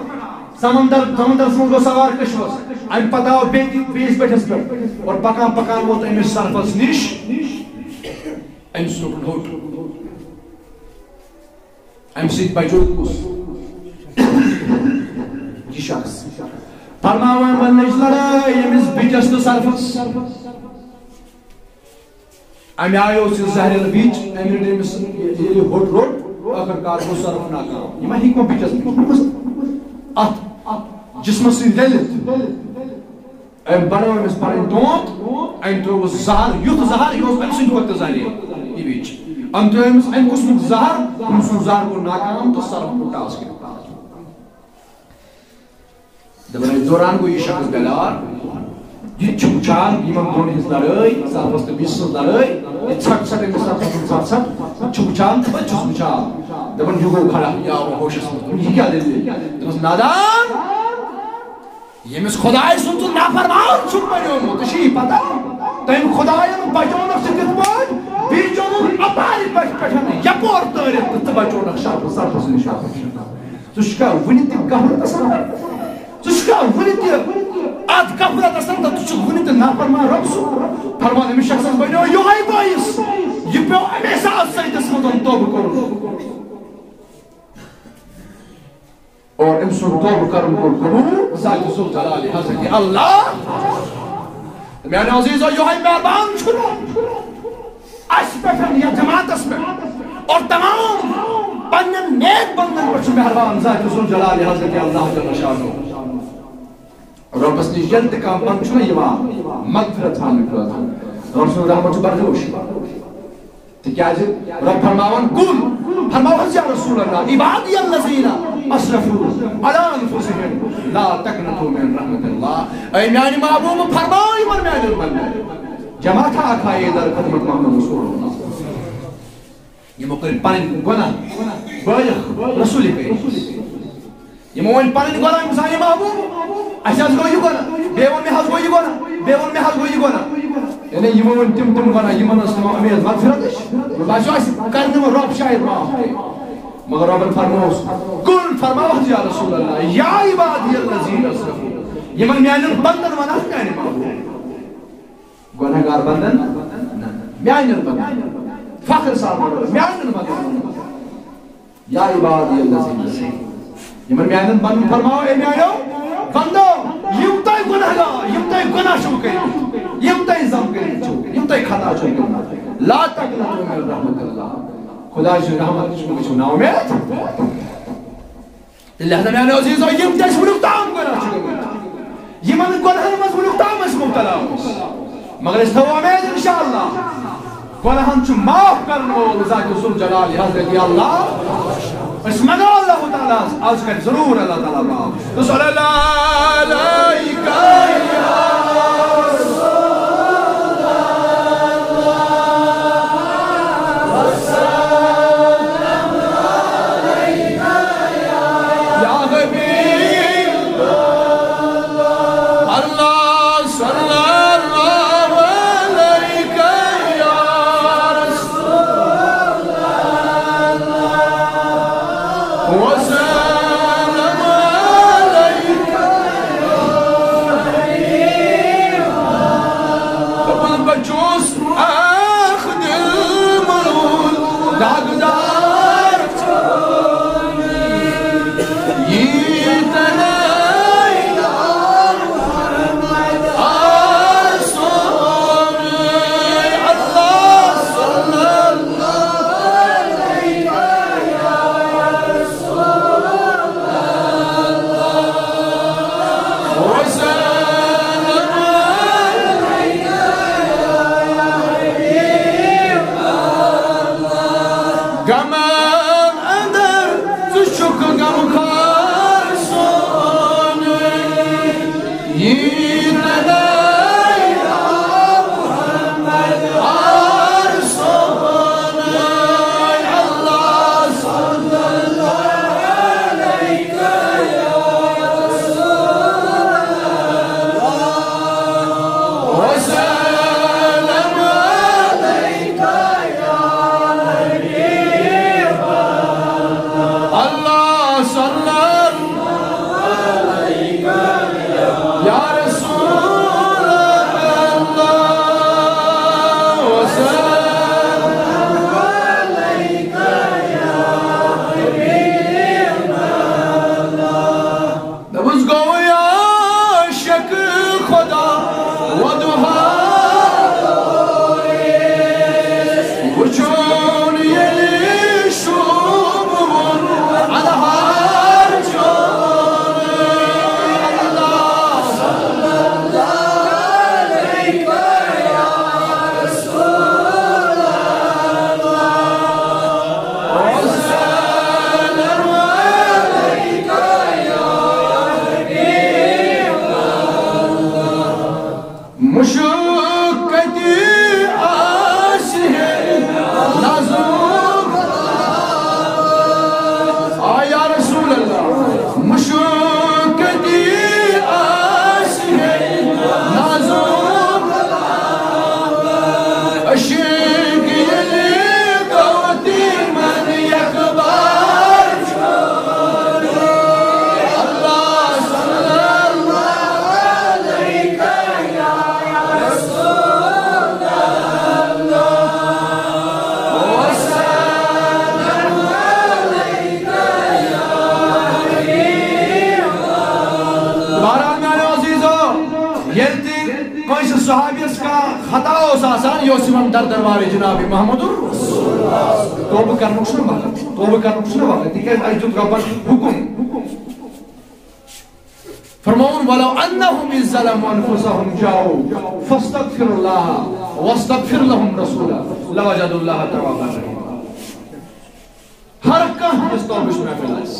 سمندر سمندر سوار كشوس ام پتاو بيش بيتس پر اور پکان وہ تو امش صرفس نش ام سوک نوٹ ام سيد بجود كوس یہ شخص فرماوان بنش لڑائی امس بچس تو صرفس امی آیو سے زہریل بیچ امی نیمس یہ ہوٹ روڈ آخر کار کو صرف ناکام یہ ما حکمہ بیچس ات جسم سے للت ام بنو امس پن توت ام تو زہر یوت زہر یہ ام سے ہوت زہر یہ بیچ ام تو امس ام قسم زہر ام سن زہر کو ناکام تو صرف کو ٹاس کے دبن دوران کو یہ شخص بیدار یہ چھوچان یمن دون ہز لڑائی صرف تو 20 لڑائی یہ چھٹ چھٹ امس چھٹ چھٹ چھوچان چھس وچان دبن جو گو کھڑا یا ہوشس یہ کیا دل دبن نادان یمس خدای سن تو نافرمان چھپ بنیومت تو چھی پتہ تم خداین بچونک سے کت پٲٹھۍ بیٚیہِ چونُن اپارِ پٮ۪ٹھ یپور تٲرِتھ تہٕ بچونک شرفس سرفس نِش ژٕ چھُکھا وُنہِ تہِ غفلتس اندر ژٕ چھُکھا وُنہِ تہِ اتھ غفلتس اندر ژٕ چھُکھ وُنہِ تہِ نافرمان رۄب سُنٛد فرمان أمِس شخصس بنیو یِہوے بٲیِس یہِ پیوٚو اَمے ساتہٕ سٔجدس منٛز توبہٕ کوٚرُن اور ام سن توبہ کرن کو قبول ذات ذو جلال حضرت اللہ میانے عزیزو یہ مہربان چھنو اس پہ یا جماعت میں اور تمام پنن نیک بندن پر مہربان ذات ذو جلال حضرت اللہ جل شانہ رب اس نے انتقام پن چھنو یہ مغفرت ہم کو رب سن رحمت بردوش تکیاز رب فرماون قل فرماون یا رسول اللہ عبادی الذین اسرفوا علی انفسهم لا تقنطوا من رحمت اللہ اے میانی محبوب فرمائی من میانی بندے جماعت آکھائی در خدمت محمد رسول اللہ یہ مقرر پانن گناہ بایخ رسولی پیش یہ موین پانن گناہ مسانی محبوب اشیاز گوئی گناہ بیون میں حض گوئی گناہ بیون میں حض گوئی گناہ یعنی یہ موین تم گناہ یہ من اسلام امید مغفرتش باشو اس کرنے میں رب شاید معاف مگر رب فرموس قل فرماوت یا رسول اللہ یا عبادی الذین اسرفوا یہ من میانن بندن ونہ میانی محبوب گناہگار بندن میانن بندن فخر صاحب میانن بندن یا عبادی الذین اسرفوا یہ من میانن بندن فرماو اے میانو بندو یم تای گناہگار یم تای گناہ شو کری یم تای زم کری یم تای خطا چھو کری لا تقنطوا من رحمت اللہ خدا جو رحمت شما کچھ نا امید لہذا میں نے عزیزو یم تیش ملوکتام گناہ چھو یہ من گناہن مز ملوکتام اس مبتلا مگر اس تو امید انشاءاللہ گناہن چھو معاف کرنو ذات ذو جلال حضرت اللہ اس منو اللہ تعالیٰ آج کر ضرور اللہ تعالیٰ معاف تو صلی اللہ علیکہ یا وسلم عليك اس آسان یہ اسم در دربار جناب محمد توبہ کرنک چھُنہٕ وقت توبہ کرنک چھُنہٕ وقت تِکیٛازِ اَسہِ دیُت رۄبن حُکم فرماؤن ولو انہم اذ ظلموا انفسهم جاؤوا فاستغفروا الله واستغفر لهم رسولا لوجدوا الله توابا رحیما ہر کانٛہہ یس توبہٕچ محفل آسہِ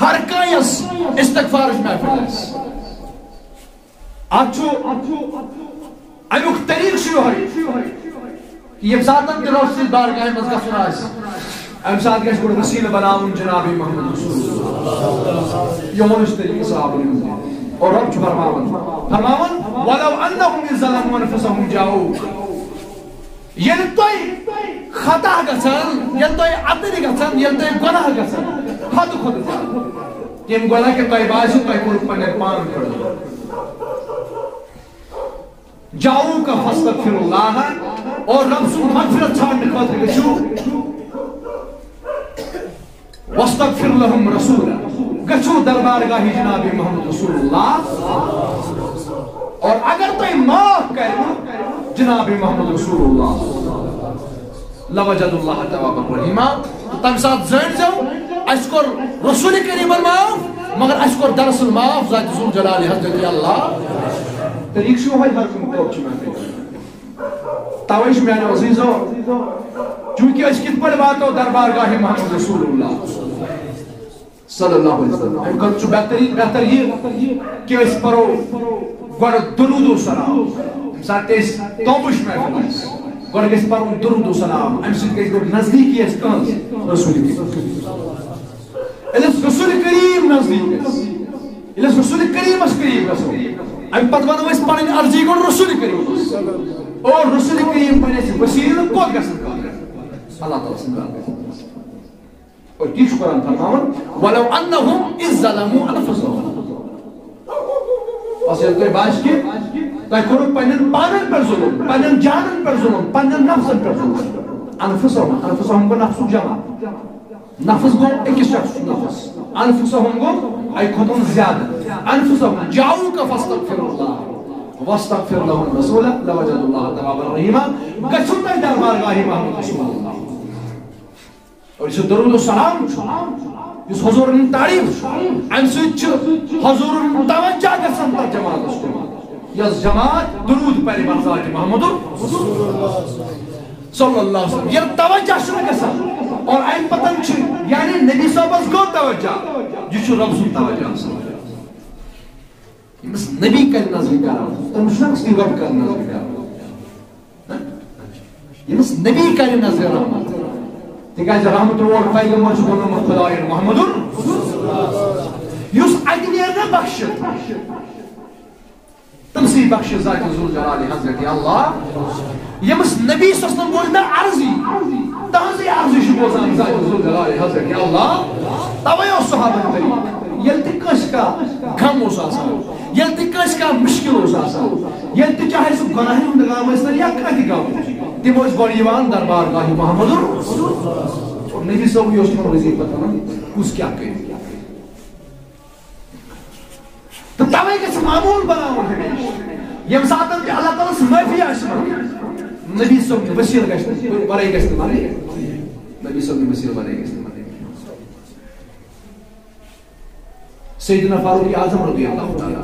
ہر کانٛہہ یس استغفارٕچ محفل آسہِ اتھ چھُ امیُک طریقہٕ چھُ یِہوٚے ییٚمہِ ساتہٕ تہِ رۄب سٕنٛزِ بارگاہہِ منٛز گژھُن آسہِ امہِ ساتہٕ گژھِ گۄڈٕ وسیٖلہٕ بناوُن جناب محمد رسول اللہ یِہُنٛد چھُ طریقہٕ صحابن ہُنٛد اور رب چھُ فرماوان ولو انہم اذ ظلموا انفسهم جاؤوا ییٚلہِ تۄہہِ خطا گژھان ییٚلہِ تۄہہِ اَتٕرِ گژھان ییٚلہِ تۄہہِ گۄناہ گژھان حدٕ کھۄتہٕ زیادٕ تِم گۄناہ کہِ تۄہہِ باسیو تۄہہِ کوٚرُکھ پننٮ۪ن پانن خٲطرٕ جاؤ کا فاستغفر اللہ اور رب سُنٛد مغفرت ژھانڈنہٕ خٲطرٕ گٔژھِو واستغفر لهم رسولا گچھو دربارگاہ جناب محمد رسول اللہ اور اگر تُہۍ معاف کٔرِو جناب محمد رسول اللہ لوجد اللہ توابا رحیما تمہِ ساتہٕ زٲنۍزیو اَسہِ کوٚر رسول کریٖمن معاف مگر اَسہِ کوٚر دراصل معاف ذات ذو الجلال حضرت اللہ طریقہٕ چھُ یِہوٚے ہر کُنہِ توبہٕ چھِ محفل توے چھُ میانیو عزیٖزو چونکہ أسۍ کِتھ پٲٹھۍ واتو دربارگاہ محمد رسول اللہ صلی اللہ علیہ وسلم امہِ خٲطرٕ چھُ بہتر یہِ کہِ أسۍ پرو گۄڈٕ درود و سلام ییٚمہِ ساتہٕ تہِ أسۍ توبٕچ محفل آسہِ گۄڈٕ گژھِ پرُن درود و سلام امہِ سۭتۍ گژھِ گۄڈٕ نزدیٖکی اَسہِ کٲنٛسہِ رسول ییٚلہِ أسۍ رسول کریٖم نزدیٖک گژھِ ییٚلہِ أسۍ رسول کریٖمس قریٖب گژھو امہِ پتہٕ ونو أسۍ پنٕنۍ عرضی گۄڈٕ رسول کریٖمس اور رسول کریم بنہِ اَسہِ وسیٖلہٕ کوٚت گژھن خٲطرٕ اللہ تعالیٰ سٕنٛدِ اور تی چھُ قرآن فرماوان ولو انہم اذ ظلموا انفسهم بس ییٚلہِ تۄہہِ باسہِ کہِ تۄہہِ کوٚرُکھ پننٮ۪ن پانن پٮ۪ٹھ ظُلم پننٮ۪ن جانن پٮ۪ٹھ ظُلم پننٮ۪ن نفسن پٮ۪ٹھ ظُلم انفسهم گوٚو نفسُک جمع نفس گوٚو أکِس شخصُک نفس انفسهم گوٚو اَکہِ کھۄتہٕ زیادٕ انفسهم جاؤوا فاستغفروا اللہ واستغفر لهم رسولا لوجدوا اللہ توابا رحیما گژھِو تۄہہِ دربارگاہ محمد رسول اللہ اور یہ درود و سلام اس حضور تعریف ام سۭتۍ چھُ حضور توجہ گژھان تتھ جماعتس کُن یس جماعت درود پرِ بر ذات محمد صلی اللہ علیہ وسلم ییٚلہِ توجہ چھُنہٕ گژھان اور امہِ پتن چھُ یعنی نبی صٲبس گوٚو توجہ یہِ چھُ رۄب سُنٛد توجہ آسان ییٚمِس نبی کرِ نظرِ کران تٔمِس چھُنہ کٲنٛسہِ رۄب کرِ نظرِ کران ییٚمِس نبی کرِ نظرِ رحمت تِکیٛازِ رحمت وول پیغمبر چھُ ووٚنمُت خۄدایَن محمدُن یُس اَتہِ نیرِ نہ بخشِتھ تٔمسٕے بخشہِ ذاتِ ذوالجلال حضرت اللہ ییٚمِس نبی صلی اللہ علیہ وسلم بوزِ نہ عرضی تہنٛزٕے عرضی چھُ بوزان ذاتِ ذوالجلال حضرت اللہ تَوَے اوس صحابن طریٖقہٕ ییٚلہِ تہِ کٲنٛسہِ کانٛہہ غم اوس آسان ییٚلہِ تہِ کٲنٛسہِ کانٛہہ مُشکِل اوس آسان ییٚلہِ تہِ چاہے سُہ گۄناہہِ ہُنٛد غم ٲسۍتن یا کانٛہہ تہِ غم تِم ٲسۍ گۄڈٕ یِوان دربارگاہ محمد اور نبی صٲبٕے اوس تِمن وظیٖفت وَنان کُس کیٛاہ کٔرِ تہٕ تَوَے گژھِ معموٗل بناوُن ہمیشہِ ییٚمہِ ساتہٕ تہِ اللہ تعالیٰ ہس معٲفی آسہِ منٛگٕنۍ نبی صٲبنہِ وسیٖلہٕ گژھِ نہٕ وَرٲے گژھِ نہٕ وَنٕنۍ نبی صٲبنہِ وسیٖلہٕ وَرٲے گژھِ نہٕ وَنٕنۍ سیدنا فاروق اعظم رضی اللہ تعالیٰ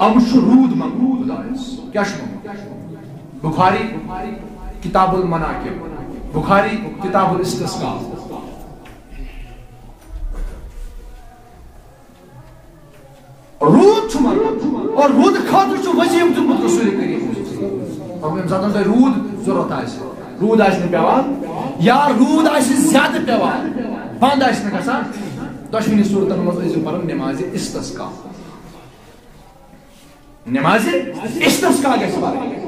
اب چھُ روٗد منٛگُن خۄدایس کیٛاہ چھُ منٛگُن بخاری کتاب المناقب بخاری کتاب الاستسقاء روٗد چھُ منٛگُن اور روٗدٕ خٲطرٕ چھُ وظیٖفہٕ دیُتمُت رسول کریم ییٚمہِ ساتہٕ تۄہہِ روٗد ضروٗرت آسہِ روٗد آسہِ نہٕ پیٚوان یا روٗد آسہِ زیادٕ پیٚوان بنٛد آسہِ نہٕ گژھان دۄشوٕنی صوٗرتن منٛز ٲسِو پران نمازِ استسقاء نمازِ استسقاء گژھِ پرٕنۍ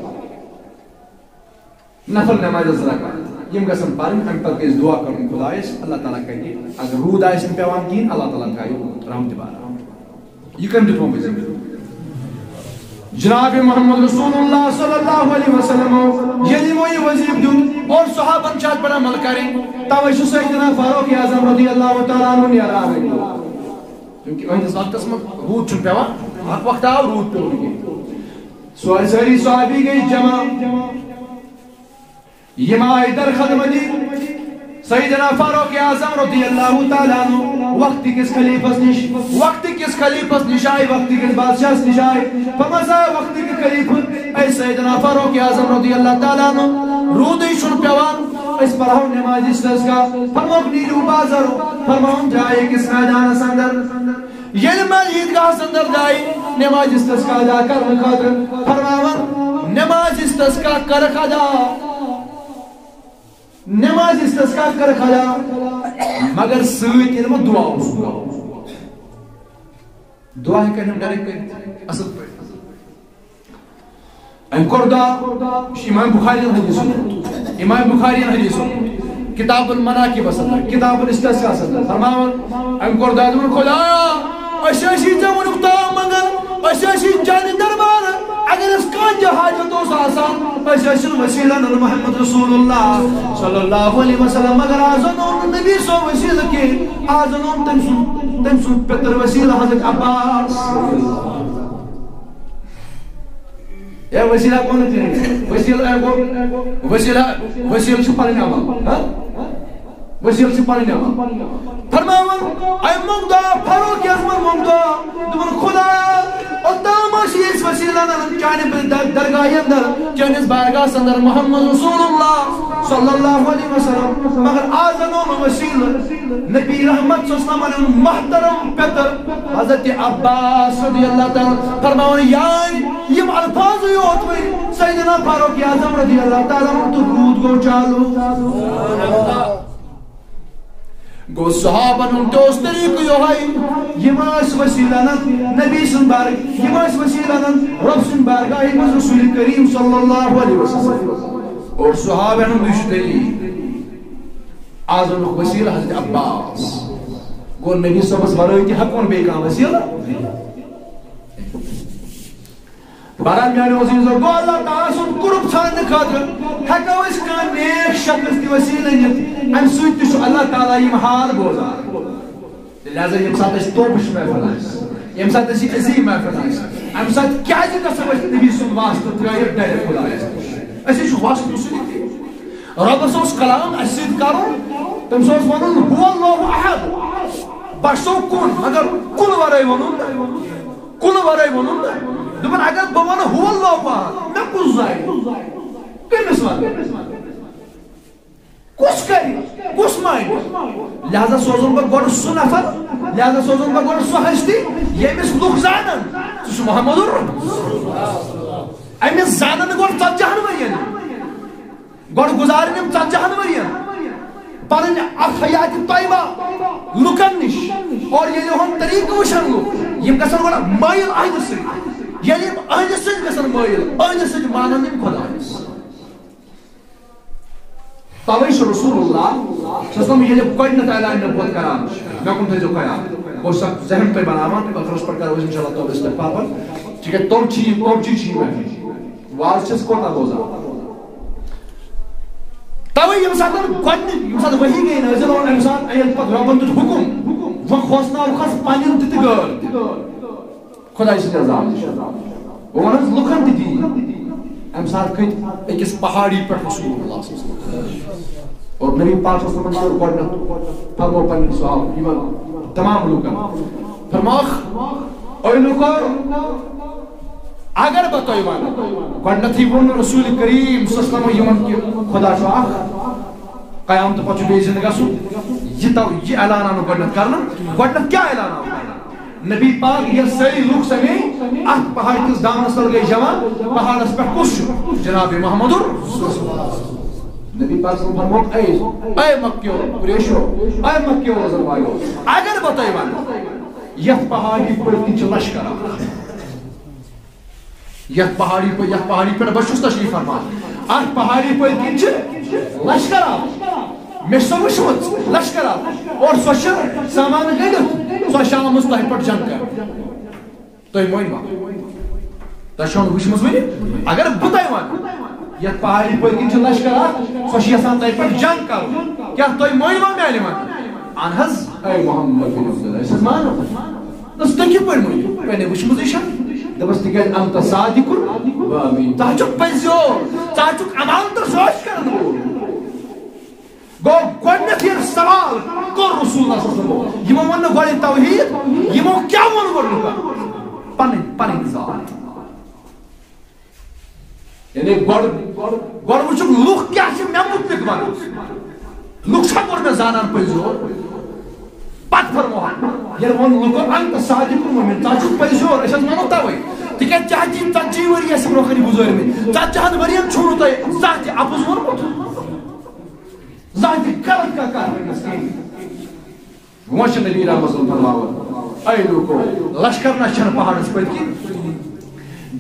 نفل نمازِ زٕ رکعت یِم گژھن پرٕنۍ امہِ پتہٕ گژھِ دعا کرُن خۄدایس اللہ تعالیٰ کرِ اگر روٗد آسہِ نہٕ پیٚوان کِہیٖنۍ اللہ تعالیٰ تھایہِ رحمتہِ باران یہ کم دیتو وظیفہ جناب محمد رسول اللہ صلی اللہ علیہ وسلم یلی وہ یہ وظیفہ دیت اور صحابن چاہت بڑا عمل کریں توجہ سیدنا فاروق اعظم رضی اللہ تعالیٰ عنہ نیرا رہی کیونکہ اہندس وقتس من روٗد چھُنہٕ پیوان اکھ وقت آو روٗد پیوٚو نہٕ کینٛہہ سٲری صحابی گٔے جمع یِم آیہِ در خدمتی سیدنا فاروق اعظم رضی اللہ تعالیٰ عنہ وقت کس خلیفس نش آئی وقت کس بادشاہ نش آئی فرمایا وقت کے خلیفہ اے سیدنا فاروق اعظم رضی اللہ تعالیٰ عنہ رودی چھُنہٕ پیوان اس پڑھو نماز استسقا فرموک نیرو بازر فرماؤں جائے کس میدان اندر یل میں عیدگاہ اندر جائے نماز استسقا ادا کرنے خاطر فرماون نماز استسقا کر ادا نماز استسقا کر کھڑا مگر سۭتۍ ییٚلہِ دعا اوس دعا ہیٚکن یِم ڈایریکٹ کٔرِتھ اصل پٲٹھۍ أمۍ کوٚر دعا امام بخاری حدیث کتاب المناقب اندر کتاب الاستسقاء اندر فرماون أمۍ کوٚر دعا دوٚپُن خۄدایا أسۍ ٲسی ژےٚ ووٚنُکھ دعا منٛگان أسۍ ٲسی چانہِ دربار اگر اس کانٛہہ حاجت اوس آسان أسۍ ٲسۍ وسیلہ محمد رسول اللہ صلی اللہ علیہ وسلم مگر آز اوٚنُن نبی سُنٛد وسیلہ کینٛہہ آز اوٚنُن تٔمۍ سُنٛد پِتٕر وسیلہ حضرت عباس اے وسیلہ کون وسیلہ چھُ پنٕنۍ عمل وسیلہ چھُ پنٕنۍ عمل فرماون أمۍ منٛگ دعا فاروق اعظمن منٛگ دعا دوٚپُن خۄدایا اوٚتام ٲسۍ أسۍ وسیلہ چانہِ درگاہ اندر چٲنِس بارگاہس اندر محمد رسول اللہ صلی اللہ علیہ وسلم مگر آز انو وسیلہ نبی رحمت صلی اللہ علیہ وسلم محترم پتر حضرت عباس رضی اللہ تعالیٰ فرماون یعنی یم الفاظ یوت وی سیدنا فاروق اعظم رضی اللہ تعالیٰ تو رود گو چالو گو صحابن دوست طریق یوہائی یماس وسیلہ نبی سن بارگ یماس وسیلہ رب سن بارگاہ رسول کریم صلی اللہ علیہ وسلم اور صحابن دشتری آزم وسیلہ حضرت عباس گو نبی صبح برائی تی حقون بے کام وسیلہ بران میانی وزیزو گو اللہ تعالیٰ سن قرب چھاند خاطر ہکو اس کا نیک شخص کی وسیلہ نیت ام سویت تشو اللہ تعالیٰ یم حال بوزار لہذا یم ساتھ اس توبش محفل آئیس یم ساتھ اسی عظیم محفل آئیس ام ساتھ کیا جگہ سمجھ نبی سن واسطہ ترائیر ڈائر خدا آئیس اسی شو واسطہ رسولی تھی رب سوس کلام اسید کرو تم سوس ونن هو اللہ احد باشو کن مگر کل ورائی ونن دبن اگر بوان هو اللہ احد میں کس زائی کمس ون کس کری کس مائن لہذا سوزن با گوڑ سو نفر لہذا سوزن با گوڑ سو ہستی یمس لوگ زانن سو محمد امس زانن گوڑ ژت جہنم گوڑ گزارنم ژت جہنم پنن حیات طیبہ لکن نش اور یہ ہم طریق وشن لوگ یم گژھن گوڑ مائل اہد سی یعنی اہد سی گژھن مائل اہد سی مانن یم خدا تویش رسول اللہ سسلم یہ گۄڈنیٚتھ اعلان نبوت کران مےٚ کُن تھٲیزیو خیال بہٕ اوسُس اکھ ذہن تۄہہِ بناوان ٲخرس پٮ۪ٹھ کرو أسۍ انشاءاللہ توبس پٮ۪ٹھ پاپن تِکیٛازِ تِم چیٖز چھِ یِم واز چھَس کوتاہ روزان توے ییٚمہِ ساتہٕ گۄڈنیُک ییٚمہِ ساتہٕ وحی گٔے نٲزِل اور اَمہِ ساتہٕ ییٚلہِ پتہٕ رۄبن دیُت حُکُم وۄنۍ کھوژناوُکھ حظ پنٕنٮ۪ن تہِ تہٕ غٲر تہِ خۄداے سٕنٛدِ عذاب نِش بہٕ وَنہٕ حظ لُکن تہِ دِی اَمہِ ساتہٕ کھٔتۍ أکِس پہاڑی پٮ۪ٹھ رسول اللہ صلی اللہ علیہ وسلم اور نبی پاک صلی اللہ علیہ وسلم گۄڈنیٚتھ فرمو پنٕنۍ صحاب یِمن تمام لُکن فرموکھ اے لُکو اگر بہٕ تۄہہِ وَنہٕ گۄڈنیٚتھٕے ووٚن رسول کریم صلی اللہ علیہ وسلم یِمن کہِ خۄدا چھُ اکھ قیامتہٕ پتہٕ چھُ بیٚیہِ زِندٕ گژھُن یہِ اعلان آو نہٕ گۄڈنیٚتھ کرنہٕ گۄڈنیٚتھ کیٛاہ اعلان آو نبی پاک ییٚلہِ سٲری لُکھ سمے اتھ پہاڑ کِس دامنس تل گٔے جمع پہاڑس پٮ۪ٹھ کُس چھُ جناب محمد نبی پاک صلی اللہ علیہ وسلم فرموکھ اے مکیو پریشو اے مکیو وزن والو اگر بہٕ تۄہہِ وَنہٕ یتھ پہاڑی پٔتۍ کِنۍ چھُ لشکر اکھ یتھ پہاڑی پٮ۪ٹھ بہٕ چھُس تشریف فرمان اتھ پہاڑی پٔتۍ کِنۍ چھِ لشکر اکھ مےٚ چھِ سۄ وٕچھمٕژ لشکر اکھ اور سۄ چھِ سامان گٔنڈِتھ سۄ چھِ آمٕژ تۄہہِ پٮ۪ٹھ جنگ کرنہِ تُہۍ مٲنۍوا تۄہہِ چھو نہٕ وٕچھمٕژ وٕنہِ اگر بہٕ تۄہہِ وَنہٕ یتھ پہاڑی پٔتۍ کِنۍ چھِ لشکر اکھ سۄ چھِ یژھان تۄہہِ پٮ۪ٹھ جنگ کرُن کیٛاہ تُہۍ مٲنۍوا میانہِ وَنہِ اہن حظ اے محمد بن عبداللہ أسۍ حظ مانو دس تکی پر مجھے پہنے وش مزیشن دبس تکیز انت صادقن و امین تاچک پزیور تاچک امانتر سوچ کرنو گو گوڑنیت یہ سوال کر رسول اللہ صلی اللہ علیہ وسلم یمو ون گوڑی توحید یمو کیا ون گوڑنو کا پنن ذات یعنی گوڑ وچک لوگ کیا چھ میں مطلق ون لوگ چھا گوڑ میں زانان پزیور پت فرموان یہ ون لوگ انت صادقن و امین تاچک پزیور اس منو تاوئی تکیہ چاہتی تجی وری اس برو خنی گزار میں چاہت وریم چھوڑو تو ذات اپوز ورمت ذات غلط کا کار وش نبی رحمت اللہ فرماون اے لوگو لشکر نہ چھن پہاڑ اس پہ کی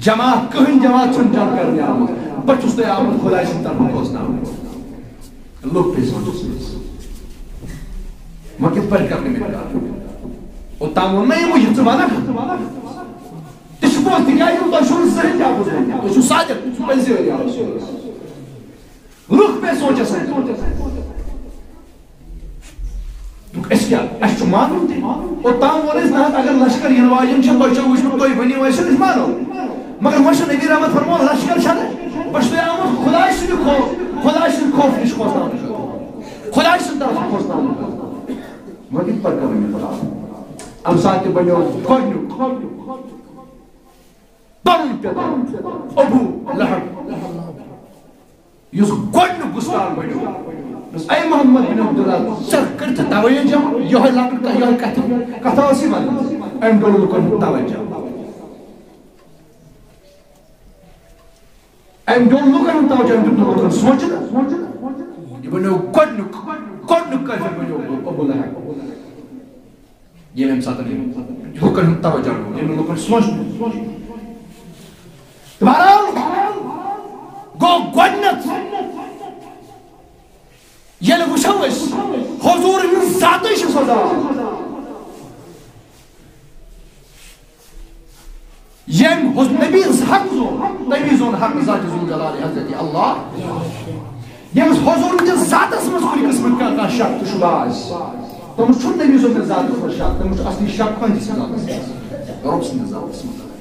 جماعت کہن جماعت چھن جان کرنے آمد بچوس تے آمد خدای سے طرف پہنچنا لوگ پہ سوچ وقت پر کرنے میں کار او تامون نہیں مجھے زمانہ تشبوز تکیہ تو شون سہن جا بزن تو شو صادق تو پیسے ہو جا لوگ پہ سوچا سن اس کیا اس چھو مانو او تام ونیس نہت اگر لشکر ینواجن چھن تو چھو وشنو توی بنی ویسن اس مانو مگر وشن نبی رحمت فرمو لشکر چھن بشتو آمد خدای سے خوف نش خوصنا خدای سے طرف خوصنا وقت پر کرنے میں پڑا ام ساتھ بنیو گوڑنو پرن پیدا ابو لہب یس گوڑنو گستان بنیو اے محمد بن عبداللہ سر کرتے توجہ یہ لکٹ یہ کتھا اسی ون ایم ڈول لکن توجہ ایم ڈول لکن توجہ ایم ڈول لکن سوچنا یہ بنیو گوڑنو کر بنیو ابو لہب یہ میں ساتھ لکن توجہ یہ لکن سوچنا تمہارا گو گوڑنت یہ وشوش حضور من ذاتی سے صدا یہ نبی حق زون حق ذات زون جلال حضرت اللہ یہ حضور من ذات اس کوئی قسم کا شک تو شباز تم چھن نبی زون ذات اس شک تم اصلی شک کون جس ذات رب سن ذات اس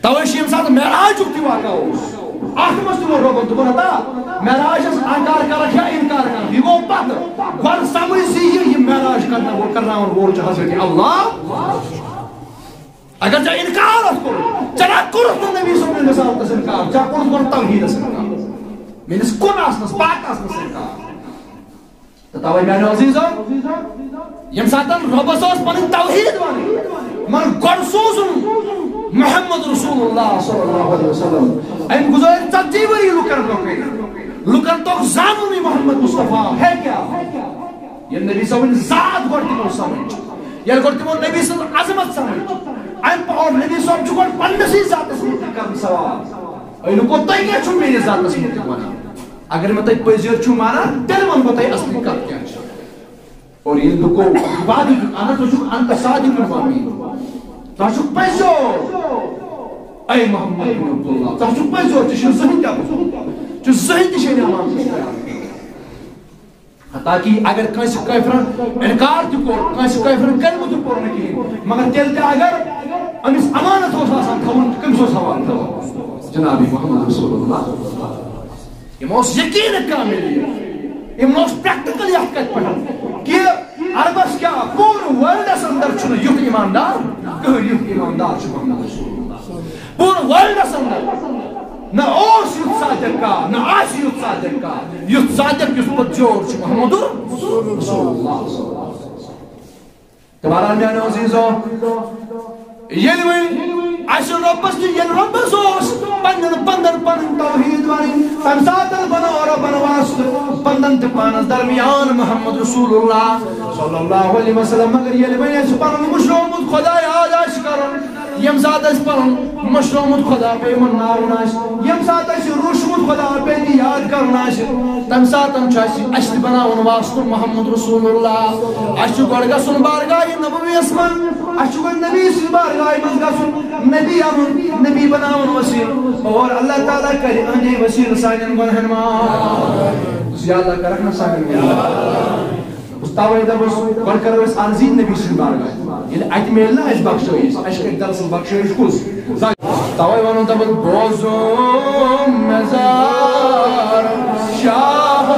توشیم ساتھ معراج کی واقع ہو آخر مستو روبن تو بناتا معراج اس انکار کر کیا انکار کر یہ وہ بات ور سمجھ سی یہ معراج کرنا وہ کرنا اور وہ حضرت اللہ اگر جا انکار کرو چلا کرو تو نبی صلی اللہ علیہ وسلم سے انکار جا کرو توحید سے انکار میں اس کو ناس پاک اس سے انکار تتاوی میں عزیزو یم ساتن ربسوس پن توحید وانی من گرسوس محمد رسول اللہ صلی اللہ علیہ وسلم این گزار تجیبری لکن تو زانونی محمد مصطفیٰ ہے کیا یہ نبی صلی اللہ علیہ وسلم ذات گوڑتی مو سمجھ یہ گوڑتی مو نبی صلی اللہ علیہ وسلم عظمت سمجھ این پاور نبی صلی اللہ علیہ وسلم پندسی ذات اسمتی کرن سوال اینو کو تای کیا چھو میری ذات اسمتی مانا اگر میں تای پیزیر چھو مانا تیل من بتائی اصلی کر کیا اور یہ لکو بعد آنا تو چھو انت صادق المامین تاشو پیزو اے محمد بن عبداللہ تاشو پیزو تشو ذہن کیا بزو جو ذہن تشین امان سے حتیٰ کہ اگر کانسی کائفران انکار تو کور کانسی کائفران کلمہ تو کور نکی مگر تیلتے اگر امیس امانت ہو ساسان تھاون کم سو سوال تھا جنابی محمد رسول اللہ یہ موس یقین کاملی ہے یہ موس پریکٹیکل یحکت پڑھا کہ عربس کیا پور ورلڈ اندر چھو یوت ایماندار کہر یوت ایماندار چھو محمد رسول اللہ پور ورلڈ اندر نہ اوس یوت صادق کا نہ آس یوت صادق کا یوت صادق یوت پتجور چھو محمد رسول اللہ تمہارا میانے عزیزو یہ لوئی عشر ربس کی یہ ربس اوس پندن توحید وانی تمساتل بنا اور بنواست پندن تپانس درمیان محمد رسول اللہ صلی اللہ علیہ وسلم مگر یہ لوئی ایسا پرن مشرومت خدا یاداش کرن یم سات اس پرن مشرومت خدا پہ منناوناش یم سات اس روشمت خدا پہ یاد کرناش تم ساتن چاسی اشت بناون واسط محمد رسول اللہ اشت گوڑگا سن بارگاہ نبوی اسمان اشت گوڑ نبی سن بارگاہ مزگا سن نبی امن نبی بناون وسیل اور اللہ تعالیٰ کری انجی وسیل سائنن گنہن ما یا اللہ کرکنا سائنن توے دپس گۄڈٕ کرو أسۍ عرضی نبی سٕنٛدِ بارگاہ ییٚلہِ اَتہِ میلہِ نا اَسہِ بخشٲیِش اَسہِ کَتہِ دراصل بخشٲیِش کُس توے وَنو دپن بوزم مزار شاہ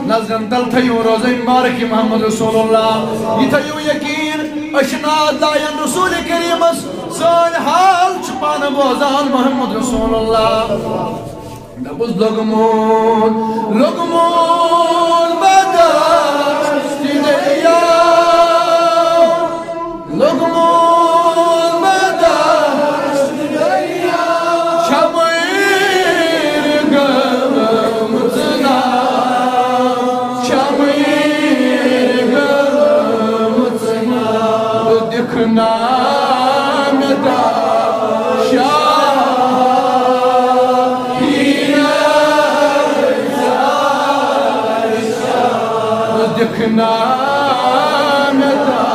نظرن تل تھیو روزہ مبارک محمد رسول اللہ یہ تھیو یقین اشناد لائن رسول کریمس سان حال چھپان بوزان محمد رسول اللہ دبس لگمون بداشتی دریا لگمون بداشتی دریا شمیر گمتنا دکھنا مدا دکھنا مدا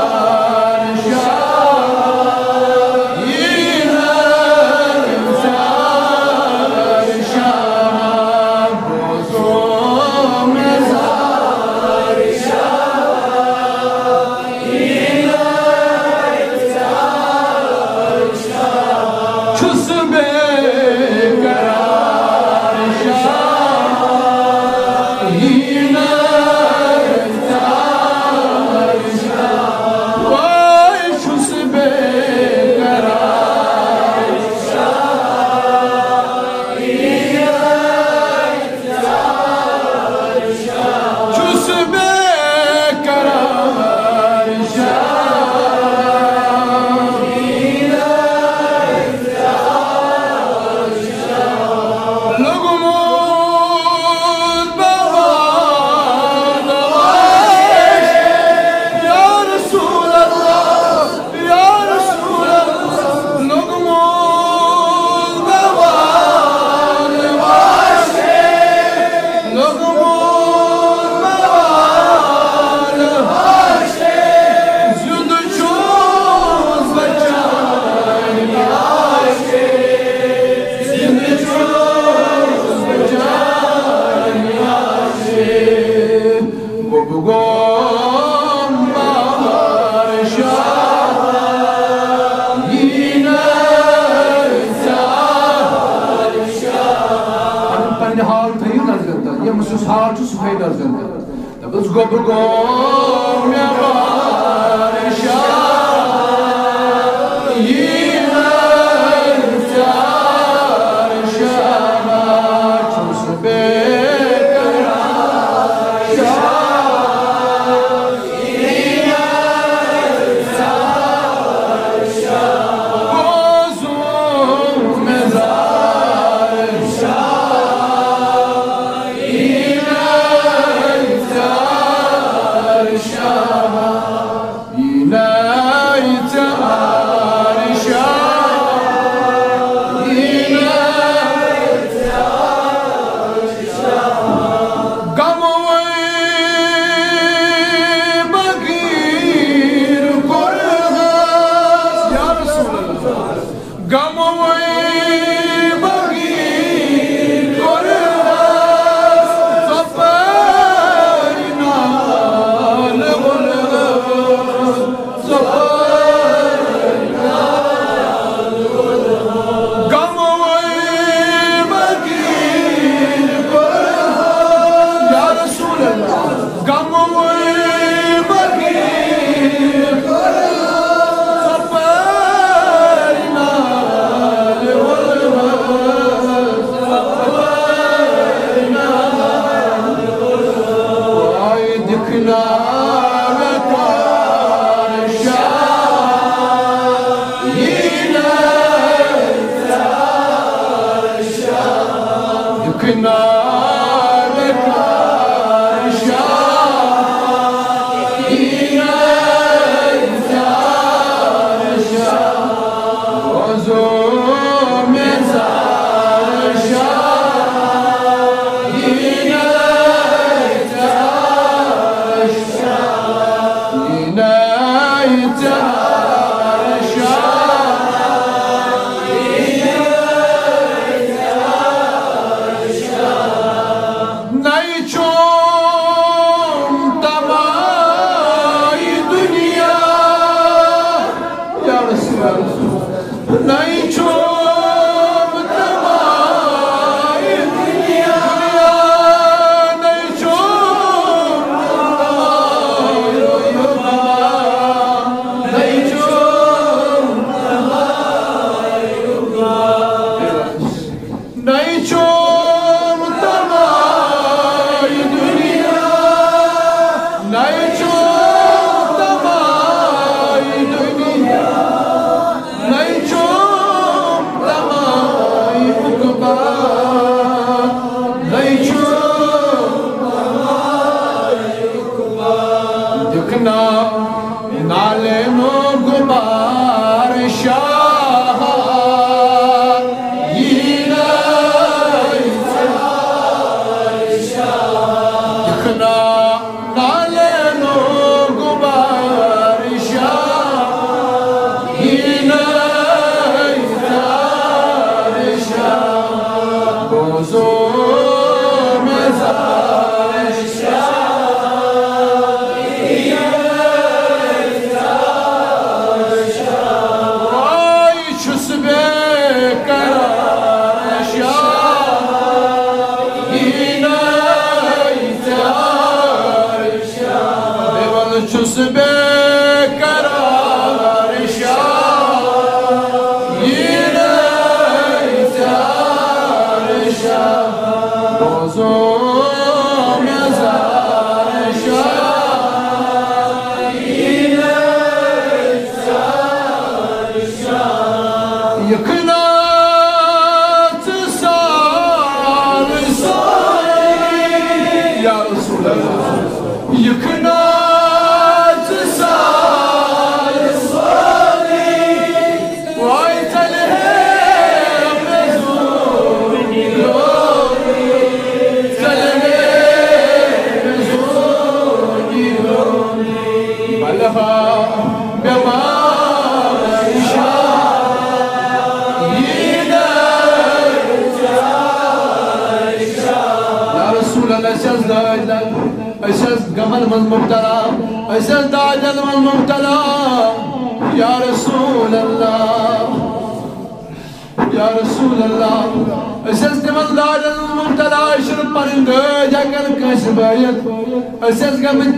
Shah کنار کاشا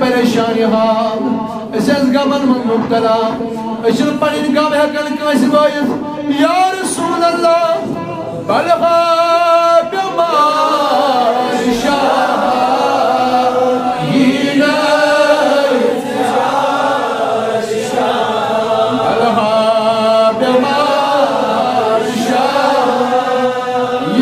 پریشانی حال غمن من مبتلا پنن غم ہیکن کانس بٲیِتھ یا رسول اللہ بلغا بیمار شاہ یینا بلغا بیمار شاہ یینا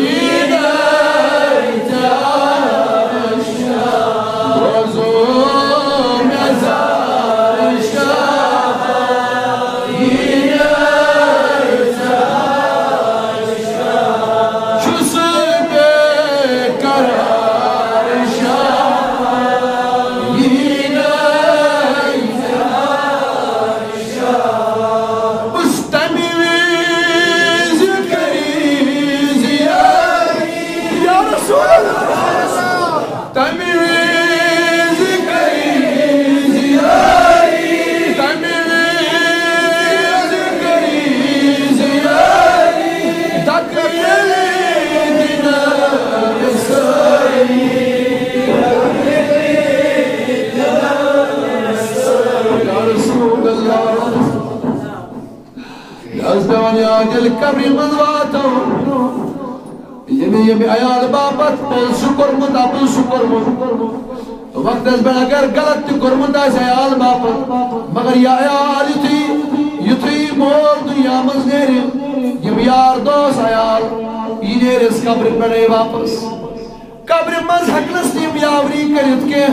القبر مضواتو یمی عیال باپت پل شکر متا پل شکر مت وقت از بن اگر غلط تی کرمت آس عیال باپت مگر یا عیال یتھی مول دنیا مز نیری یم یار دوس عیال یہ نیرس قبر پڑے واپس قبر مز ہکنس تیم یاوری کرت کے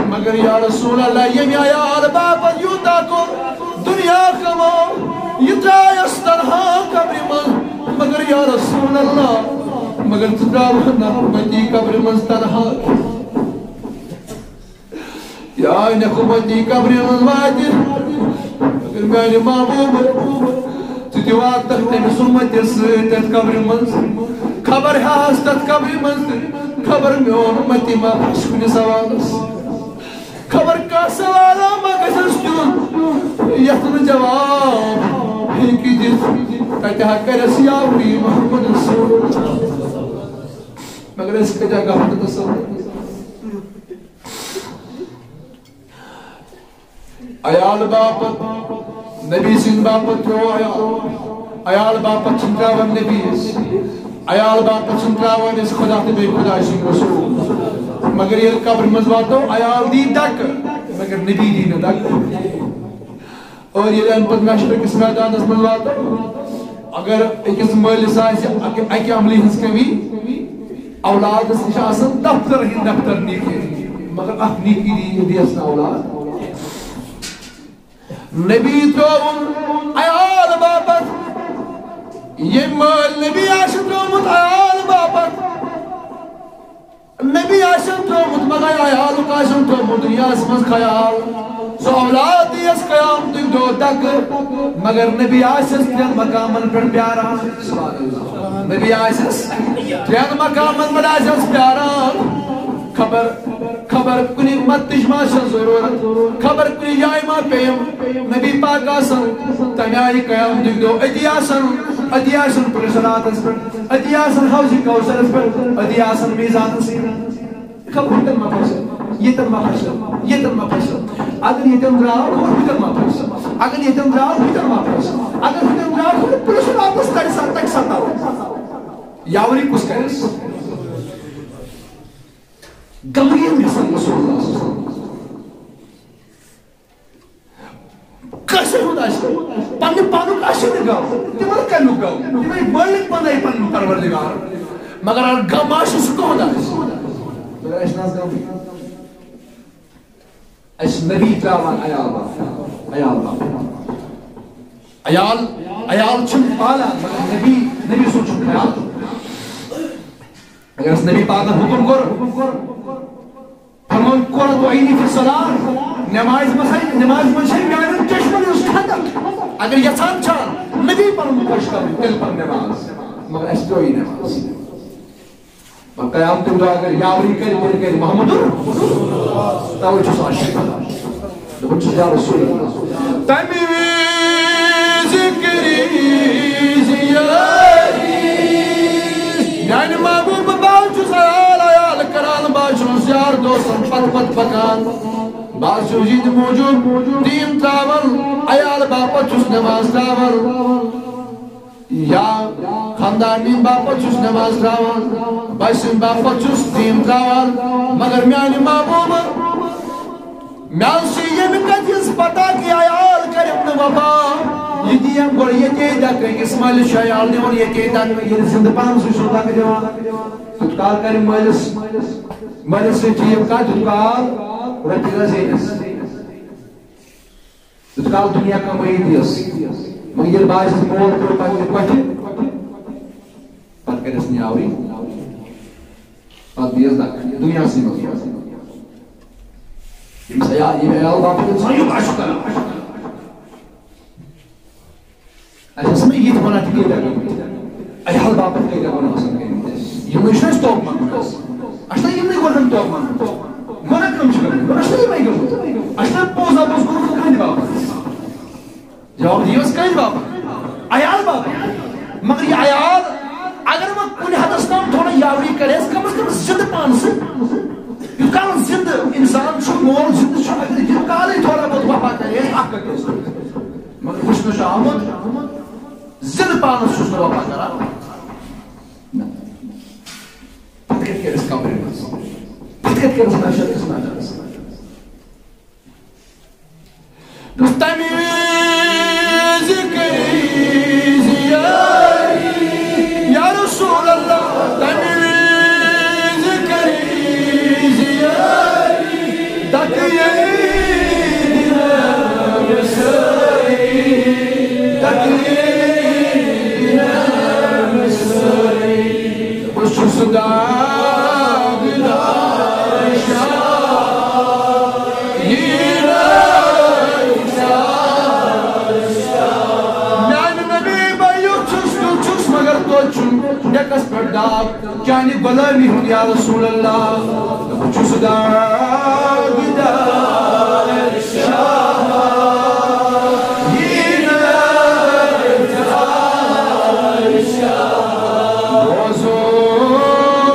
مگر یا رسول اللہ یم عیال باپت یوتا کو دنیا کمو یہ ترائیس تنہا قبر مز مگر یا رسول اللہ مگر تدراونا مجی قبر مز تنہا یا نکومتی قبر مز واجر مگر میانی محبوب تدیوات تک تیمی سمت تیت قبر مز خبر ہاس تت قبر مز خبر میون متی ما پسکنی سوالس خبر کا سوالا ما گسس کیون یتن جواب ہیکی دیت تتہا کرس یاوری محمد رسول مگر اس کے جگہ ہم تصور عیال باپت نبی سن باپت رو عیال باپت چنتراون نبی عیال باپت چنتراون اس خدا تبی خدا شک رسول مگر یہ قبر مزواتو عیال دی دک مگر نبی دی ندک اور یہ ان پت محشر کس میدان اس مزواتو اگر ایکس مالس آسی اکی عملی ہنس کمی اولاد اس نشاسن دفتر ہی دفتر نیکی مگر اخ نیکی دی اسنا اولاد نبی تروم عیال باپت یہ مال نبی آشن ترومت عیال باپت نبی آشن ترومت مگر عیال آشن ترومت دنیا اسمز خیال سو اولاد دیس قیام تک دو تک مگر نبی آشن تین مقامن پر پیاران نبی آشن تین مقامن پر آشن پیاران خبر کنی متش ماشن ضرورت خبر کنی جائے ما پیم نبی پاک آسن تمیائی قیام دیکھ دو ادی آسن پر صلات اس پر ادی آسن حوزی کوثر اس پر ادی آسن میزان اس پر خبر ہتن ما پرسل یہ تن ما پرسل اگر یہ تن دراؤ ہتن ما پرسل اگر یہ تن دراؤ ہتن ما پرسل اگر ہتن دراؤ پر صلات اس تک ساتا ہو یاوری کس کرس گمگین گسن رسول اللہ صلی اللہ علیہ وسلم کسر ہوں داشتا پانی پانو کاشی نگاو تیمار کنو گاو تیمار مالک پانائی پانی پروردگار مگر ار گم آشو سکو ہوں داشتا مگر ایش ناز گاو ایش نبی تراوان عیال چن پالا مگر نبی سوچن خیال اگر اس نبی پاک حکم کر فرمان قرۃ عینی فی الصلاۃ نماز مسائی میانن چشمن اس خطر اگر یسان چان نبی پر مکش کر دل پر نماز مگر اس جو ہی نماز قیام تم اگر یاوری کر محمد تو چھ عاشق دبن چھ یا رسول اللہ تمی ذکری زیاری یعنی محبوب باچو سیال آیال کران باچو سیار دوستن پت پکان باچو جید موجود دین تراول آیال باپا چوس نماز تراول یا خاندانین باپا چوس نماز تراول بائسن باپا چوس دین تراول مگر میانی محبوب میان سی یہ مکتیز پتا کی آیال کر ابن وفا یہ دیم گوڑ یہ تیدہ کہ اسماعیل شایال دیون یہ تیدہ کہ یہ زندہ پانس سے شروع کر دیوان تتکال کری مالس سے چیئے کا تتکال رتی رزینس تتکال دنیا کا مئی دیس مگر یہ باعث مول پر پاکی پاکی پت کرس نیاوری پت دیس دک دنیا سے مگر یہ سیاد یہ میال باپ انسان یوں کاشو کرا اس میں یہ ہونا تھی کہ ایال باپت کے گونا حسن کے یہ مشن توپ مان اشنا یہ نہیں گورن توپ مان گونا کم چھ اشنا یہ نہیں گورن اشنا پوزا پوز کو کہیں باپ جواب دیوس کہیں باپ ایال باپ مگر یہ ایال اگر وہ کوئی حد اسلام تھوڑا یاوری کرے اس کم از کم زند پان سے یہ کال زند انسان چھو مول زند چھو اگر یہ کال ہی تھوڑا بہت وفا کرے حق کرے مگر خوشنو شاہمت زند پانس چھوس نو وفا کرا پتکت کرس قبر مز پتکت کرس ناشد کس ناجانس تمی ذکری زیاری یا رسول اللہ تمی ذکری کیانی غلامی ہوں یا رسول اللہ چس داغدار شاہ یہ نجار شاہ روزو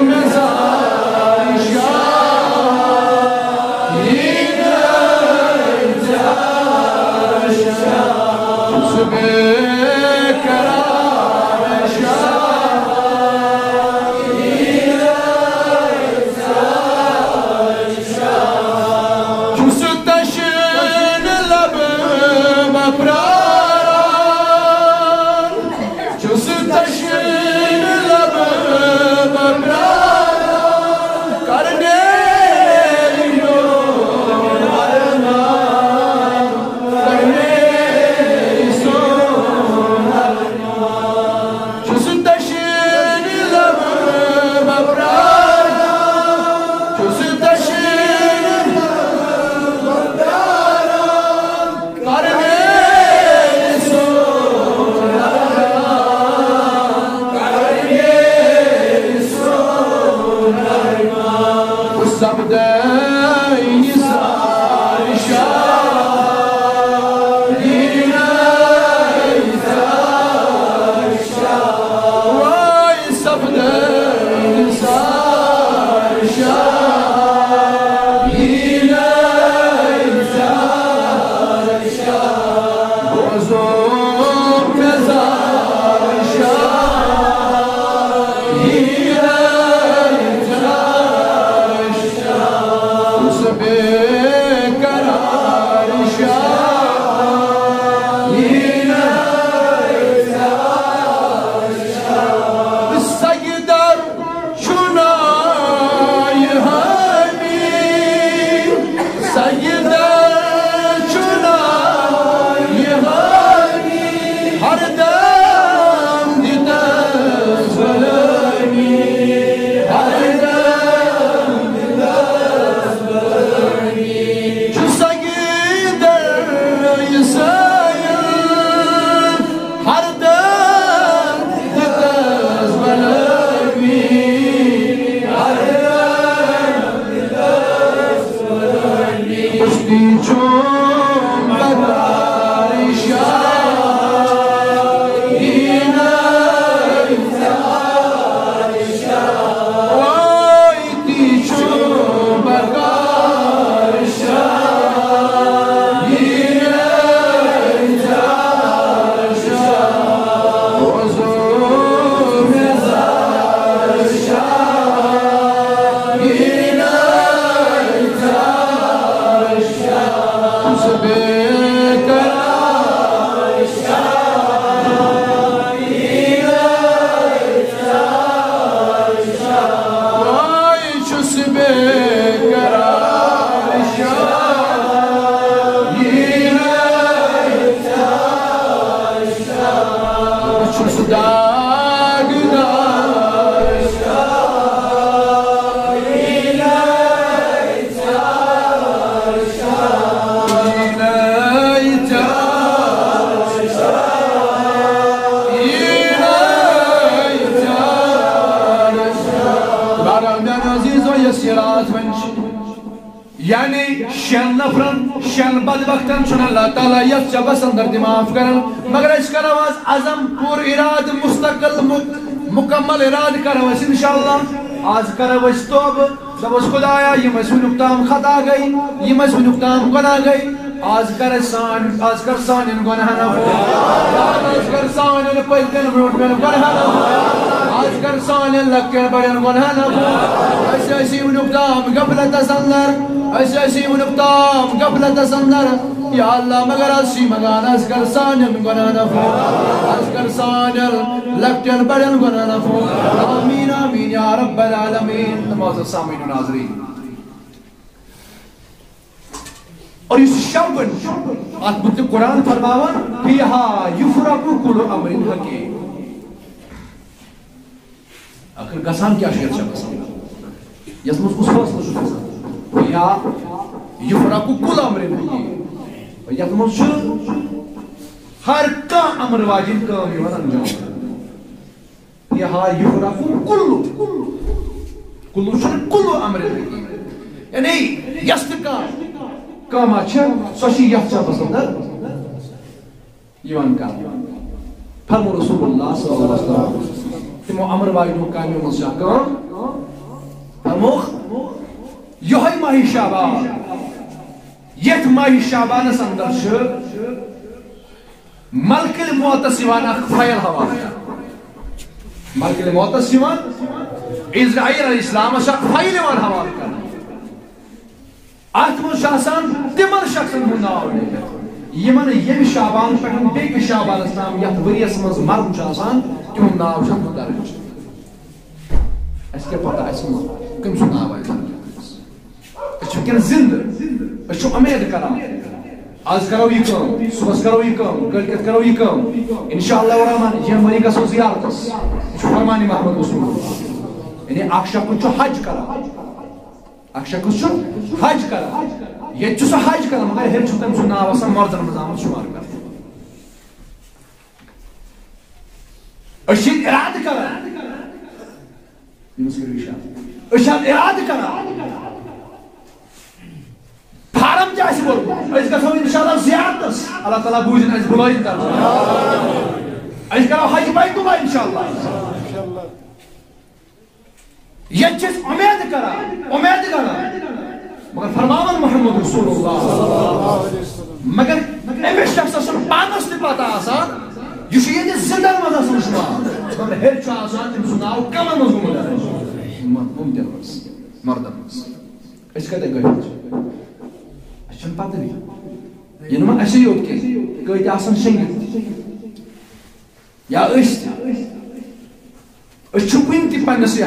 مزار شاہ یہ نجار شاہ چس بے یعنی شن نفرن شن بدبختن چون اللہ تعالیٰ یس جبس اندر دماغ کرن مگر اس کرو از عظم پور اراد مستقل مکمل اراد کرو اس انشاءاللہ آج کرو اس توب دبس خدایا یہ مسئول نکتام خطا گئی یہ مسئول نکتام گناہ گئی آج کر سان ان گناہ نفو آج کر سان ان پلتن بروٹ میں گناہ نفو آج کر سان ان لکن بڑن گناہ نفو ایسی نکتام غفلت سندر ایسی نکتام غفلت سندر یا اللہ مگر اسی مگان از کر سان ان گناہ نفو آج کر سان ان لکن بڑن گناہ نفو آمین آمین یا رب العالمین نماز سامین و ناظرین اور اس شبن آت مطلب قرآن فرماوان فیہا یفرق کل امر حکیم آخر گژھان کیا چھُ یتھ گژھان یتھ منٛز کُس فٲصلہٕ چھُ گژھان یا یفرق کل امر یتھ منٛز چھُ ہر کانٛہہ امر واجِن کٲم یِوان انجام یا یفرق کل چھُ کل امر یعنی یس تہِ کانٛہہ کٲما چھِ سۄ چھِ یتھ چپس اندر یِوان کرنہٕ فرمو رسول اللہ صلی اللہ علیہ وسلم تمو امر واجنو کامیو منٛز چھِ اکھ کٲم فرموکھ یہوے ماہ شعبان یتھ ماہ شعبانس اندر چھُ ملکل موتس یِوان اکھ فایل حوالہٕ ملکل موتس یِوان اسرائیل علیہ السلامس چھُ اکھ فایل یِوان حوالہٕ کرنہٕ اتھ منٛز چھُ آسان تِمن شخصن ہُنٛد ناو لیکھِتھ یمن ییٚمہِ شعبان پٮ۪ٹھ بیٚکِس شعبانس تام یتھ ؤریس منٛز مرُن چھُ آسان تِہُنٛد ناو چھُ اتھ منٛز درج اسہِ کیٛاہ پتہ اسہِ کٔمۍ سُنٛد ناو آسہِ درج أسۍ چھِ وٕنکٮ۪ن زِندٕ أسۍ چھِ اُمید کران آز کرو یہِ کٲم صُبحس کرو یہِ کٲم کٲلکٮ۪تھ کرو یہِ کٲم انشاءاللہ الرحمن ییٚمہِ ؤری گژھو زیارتس یہِ چھُ فرمان محمد رسول اللہ یعنی اکھ شخص چھُ حج کران اکھ شخص چھُ حج کران ییٚتہِ چھُ سُہ حج کران مگر ہیٚرِ چھُ تٔمۍ سُنٛد ناو آسان مردن منٛز آمُت شُمار کرنہٕ أسۍ چھِ اِرادٕ کران أسۍ چھِ اِرادٕ کران فارم تہِ آسہِ بوٚرمُت أسۍ گژھو انشاءاللہ زیارتس اللہ تعالیٰ بوٗزِن اَسہِ بُلٲیِن طرفہٕ أسۍ کرو حج بیت اللہ انشاءاللہ ییٚتہِ چھِ أسۍ اُمید کران مگر فرماون محمد رسول اللہ مگر أمِس شخصس چھُنہٕ پانس تہِ پتہ آسان یہِ چھُ ییٚتہِ زِندن منٛز آسان شُمار مگر ہیٚرِ چھُ آسان تٔمۍ سُنٛد ناو کمن منٛز گوٚمُت درج مُمتن منٛز مردن منٛز أسۍ کتٮ۪ن گٔمٕتۍ چھِ اسہِ چھنہٕ پتہ یِنہٕ وۄنۍ اَسے یوت کینٛہہ کۭتۍ آسان شٔنگِتھ یا أسۍ چھِ کُنہِ تہِ پننِس